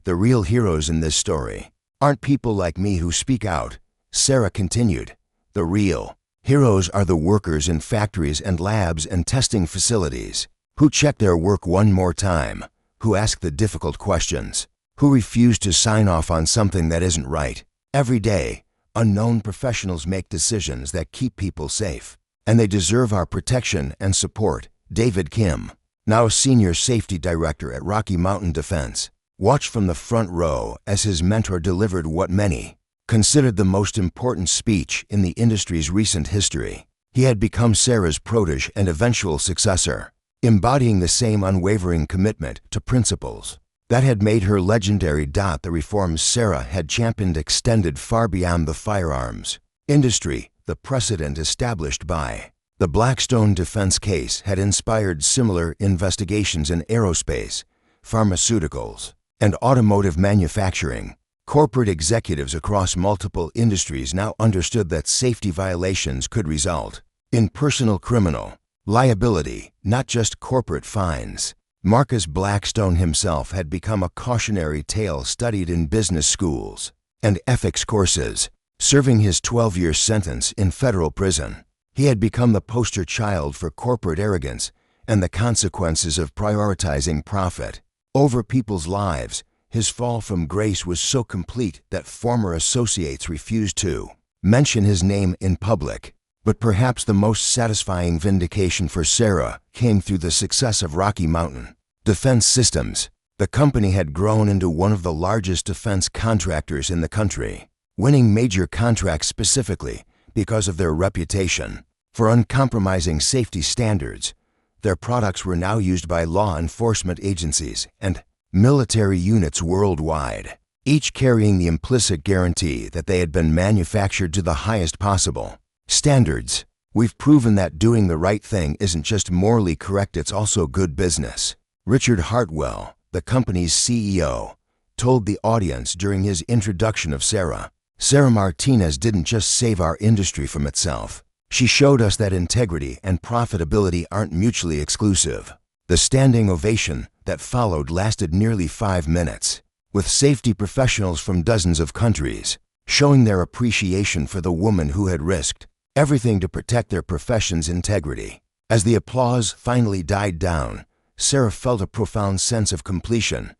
A: The real heroes in this story aren't people like me who speak out, Sarah continued. The real heroes are the workers in factories and labs and testing facilities who check their work one more time, who ask the difficult questions, who refuse to sign off on something that isn't right. Every day, unknown professionals make decisions that keep people safe, and they deserve our protection and support. David Kim, now Senior Safety Director at Rocky Mountain Defense, watched from the front row as his mentor delivered what many considered the most important speech in the industry's recent history. He had become Sarah's protege and eventual successor, embodying the same unwavering commitment to principles that had made her legendary. The reforms Sarah had championed extended far beyond the firearms industry. The precedent established by the Blackstone defense case had inspired similar investigations in aerospace, pharmaceuticals, and automotive manufacturing. Corporate executives across multiple industries now understood that safety violations could result in personal criminal liability, not just corporate fines. Marcus Blackstone himself had become a cautionary tale studied in business schools and ethics courses. Serving his 12-year sentence in federal prison, he had become the poster child for corporate arrogance and the consequences of prioritizing profit over people's lives. His fall from grace was so complete that former associates refused to mention his name in public. But perhaps the most satisfying vindication for Sarah came through the success of Rocky Mountain Defense Systems. The company had grown into one of the largest defense contractors in the country, winning major contracts specifically because of their reputation for uncompromising safety standards. Their products were now used by law enforcement agencies and military units worldwide, each carrying the implicit guarantee that they had been manufactured to the highest possible standards. We've proven that doing the right thing isn't just morally correct, it's also good business, Richard Hartwell, the company's CEO, told the audience during his introduction of Sarah. Sarah Martinez didn't just save our industry from itself. She showed us that integrity and profitability aren't mutually exclusive. The standing ovation that followed lasted nearly 5 minutes, with safety professionals from dozens of countries showing their appreciation for the woman who had risked everything to protect their profession's integrity. As the applause finally died down, Sarah felt a profound sense of completion.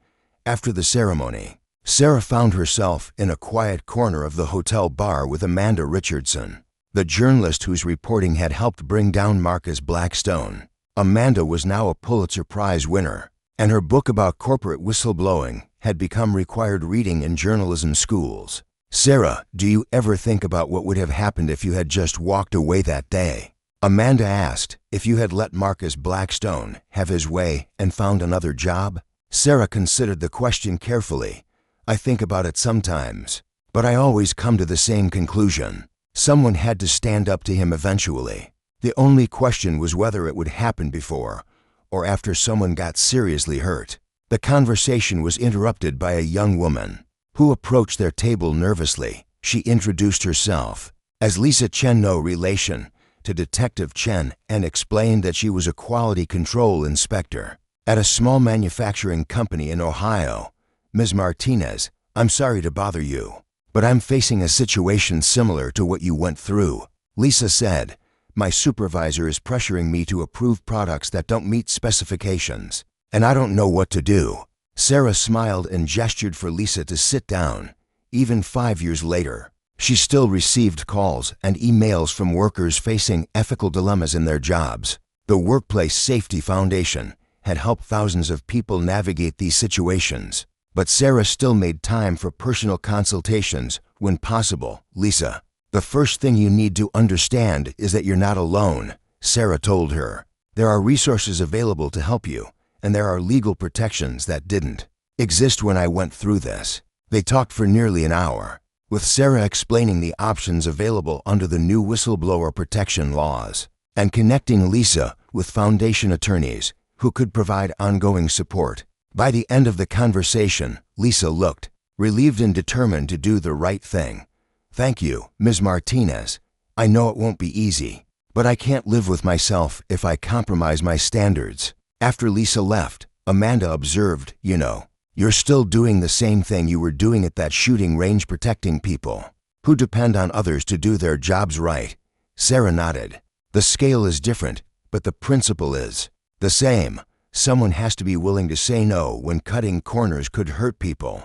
A: After the ceremony, Sarah found herself in a quiet corner of the hotel bar with Amanda Richardson, the journalist whose reporting had helped bring down Marcus Blackstone. Amanda was now a Pulitzer Prize winner, and her book about corporate whistleblowing had become required reading in journalism schools. "Sarah, do you ever think about what would have happened if you had just walked away that day?" Amanda asked. "If you had let Marcus Blackstone have his way and found another job?" Sarah considered the question carefully. "I think about it sometimes, but I always come to the same conclusion. Someone had to stand up to him eventually. The only question was whether it would happen before or after someone got seriously hurt." The conversation was interrupted by a young woman who approached their table nervously. She introduced herself as Lisa Chen, no relation to Detective Chen, and explained that she was a quality control inspector at a small manufacturing company in Ohio. "Ms. Martinez, I'm sorry to bother you, but I'm facing a situation similar to what you went through," Lisa said. "My supervisor is pressuring me to approve products that don't meet specifications, and I don't know what to do." Sarah smiled and gestured for Lisa to sit down. Even 5 years later, she still received calls and emails from workers facing ethical dilemmas in their jobs. The Workplace Safety Foundation had helped thousands of people navigate these situations, but Sarah still made time for personal consultations when possible. "Lisa, the first thing you need to understand is that you're not alone," Sarah told her. "There are resources available to help you, and there are legal protections that didn't exist when I went through this." They talked for nearly an hour, with Sarah explaining the options available under the new whistleblower protection laws and connecting Lisa with foundation attorneys who could provide ongoing support. By the end of the conversation, Lisa looked relieved and determined to do the right thing. "Thank you, Ms. Martinez. I know it won't be easy, but I can't live with myself if I compromise my standards." After Lisa left, Amanda observed, "You're still doing the same thing you were doing at that shooting range, protecting people who depend on others to do their jobs right." Sarah nodded. "The scale is different, but the principle is the same. Someone has to be willing to say no when cutting corners could hurt people."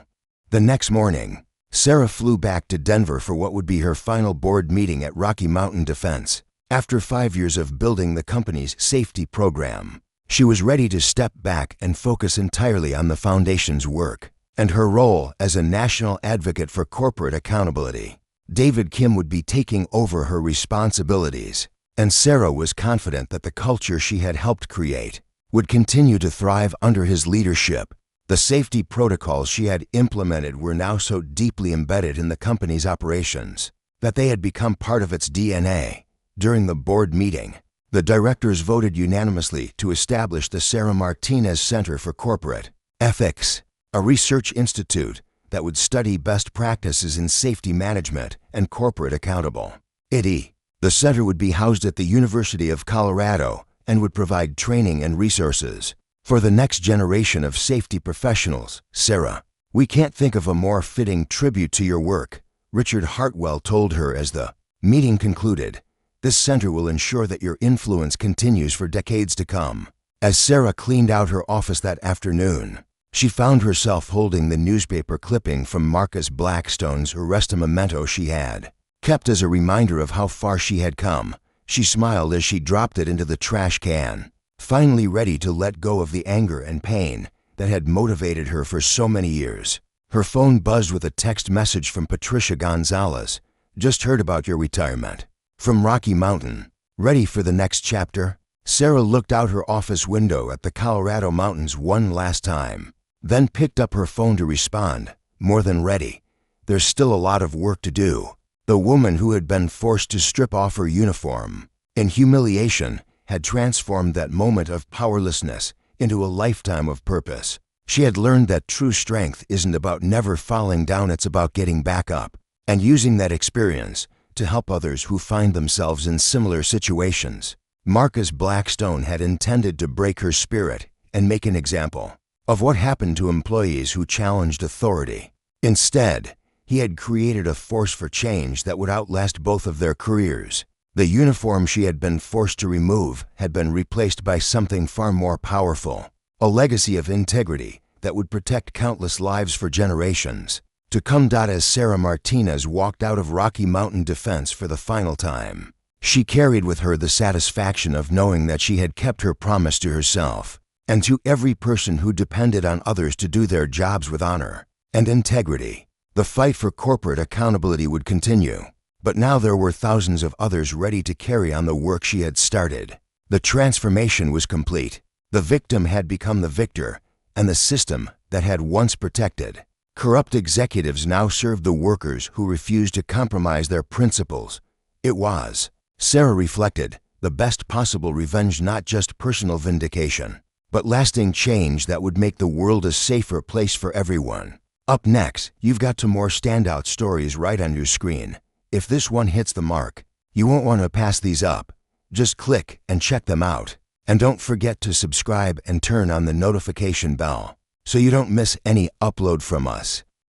A: The next morning, Sarah flew back to Denver for what would be her final board meeting at Rocky Mountain Defense. After 5 years of building the company's safety program, she was ready to step back and focus entirely on the foundation's work and her role as a national advocate for corporate accountability. David Kim would be taking over her responsibilities, and Sarah was confident that the culture she had helped create would continue to thrive under his leadership. The safety protocols she had implemented were now so deeply embedded in the company's operations that they had become part of its DNA. During the board meeting, the directors voted unanimously to establish the Sarah Martinez Center for Corporate Ethics, a research institute that would study best practices in safety management and corporate accountability. The center would be housed at the University of Colorado and would provide training and resources for the next generation of safety professionals. "Sarah, we can't think of a more fitting tribute to your work," Richard Hartwell told her as the meeting concluded. "This center will ensure that your influence continues for decades to come." As Sarah cleaned out her office that afternoon, she found herself holding the newspaper clipping from Marcus Blackstone's arrest memento she had kept as a reminder of how far she had come. She smiled as she dropped it into the trash can, finally ready to let go of the anger and pain that had motivated her for so many years. Her phone buzzed with a text message from Patricia Gonzalez. "Just heard about your retirement from Rocky Mountain. Ready for the next chapter?" Sarah looked out her office window at the Colorado mountains one last time, then picked up her phone to respond, more than ready. There's still a lot of work to do. The woman who had been forced to strip off her uniform in humiliation had transformed that moment of powerlessness into a lifetime of purpose. She had learned that true strength isn't about never falling down, it's about getting back up and using that experience to help others who find themselves in similar situations. Marcus Blackstone had intended to break her spirit and make an example of what happened to employees who challenged authority. Instead, he had created a force for change that would outlast both of their careers. The uniform she had been forced to remove had been replaced by something far more powerful, a legacy of integrity that would protect countless lives for generations to come. As Sarah Martinez walked out of Rocky Mountain Defense for the final time, she carried with her the satisfaction of knowing that she had kept her promise to herself and to every person who depended on others to do their jobs with honor and integrity. The fight for corporate accountability would continue, but now there were thousands of others ready to carry on the work she had started. The transformation was complete. The victim had become the victor, and the system that had once protected corrupt executives now served the workers who refused to compromise their principles. It was, Sarah reflected, the best possible revenge, not just personal vindication, but lasting change that would make the world a safer place for everyone. Up next, you've got two more standout stories right on your screen. If this one hits the mark, you won't want to pass these up. Just click and check them out. And don't forget to subscribe and turn on the notification bell so you don't miss any upload from us.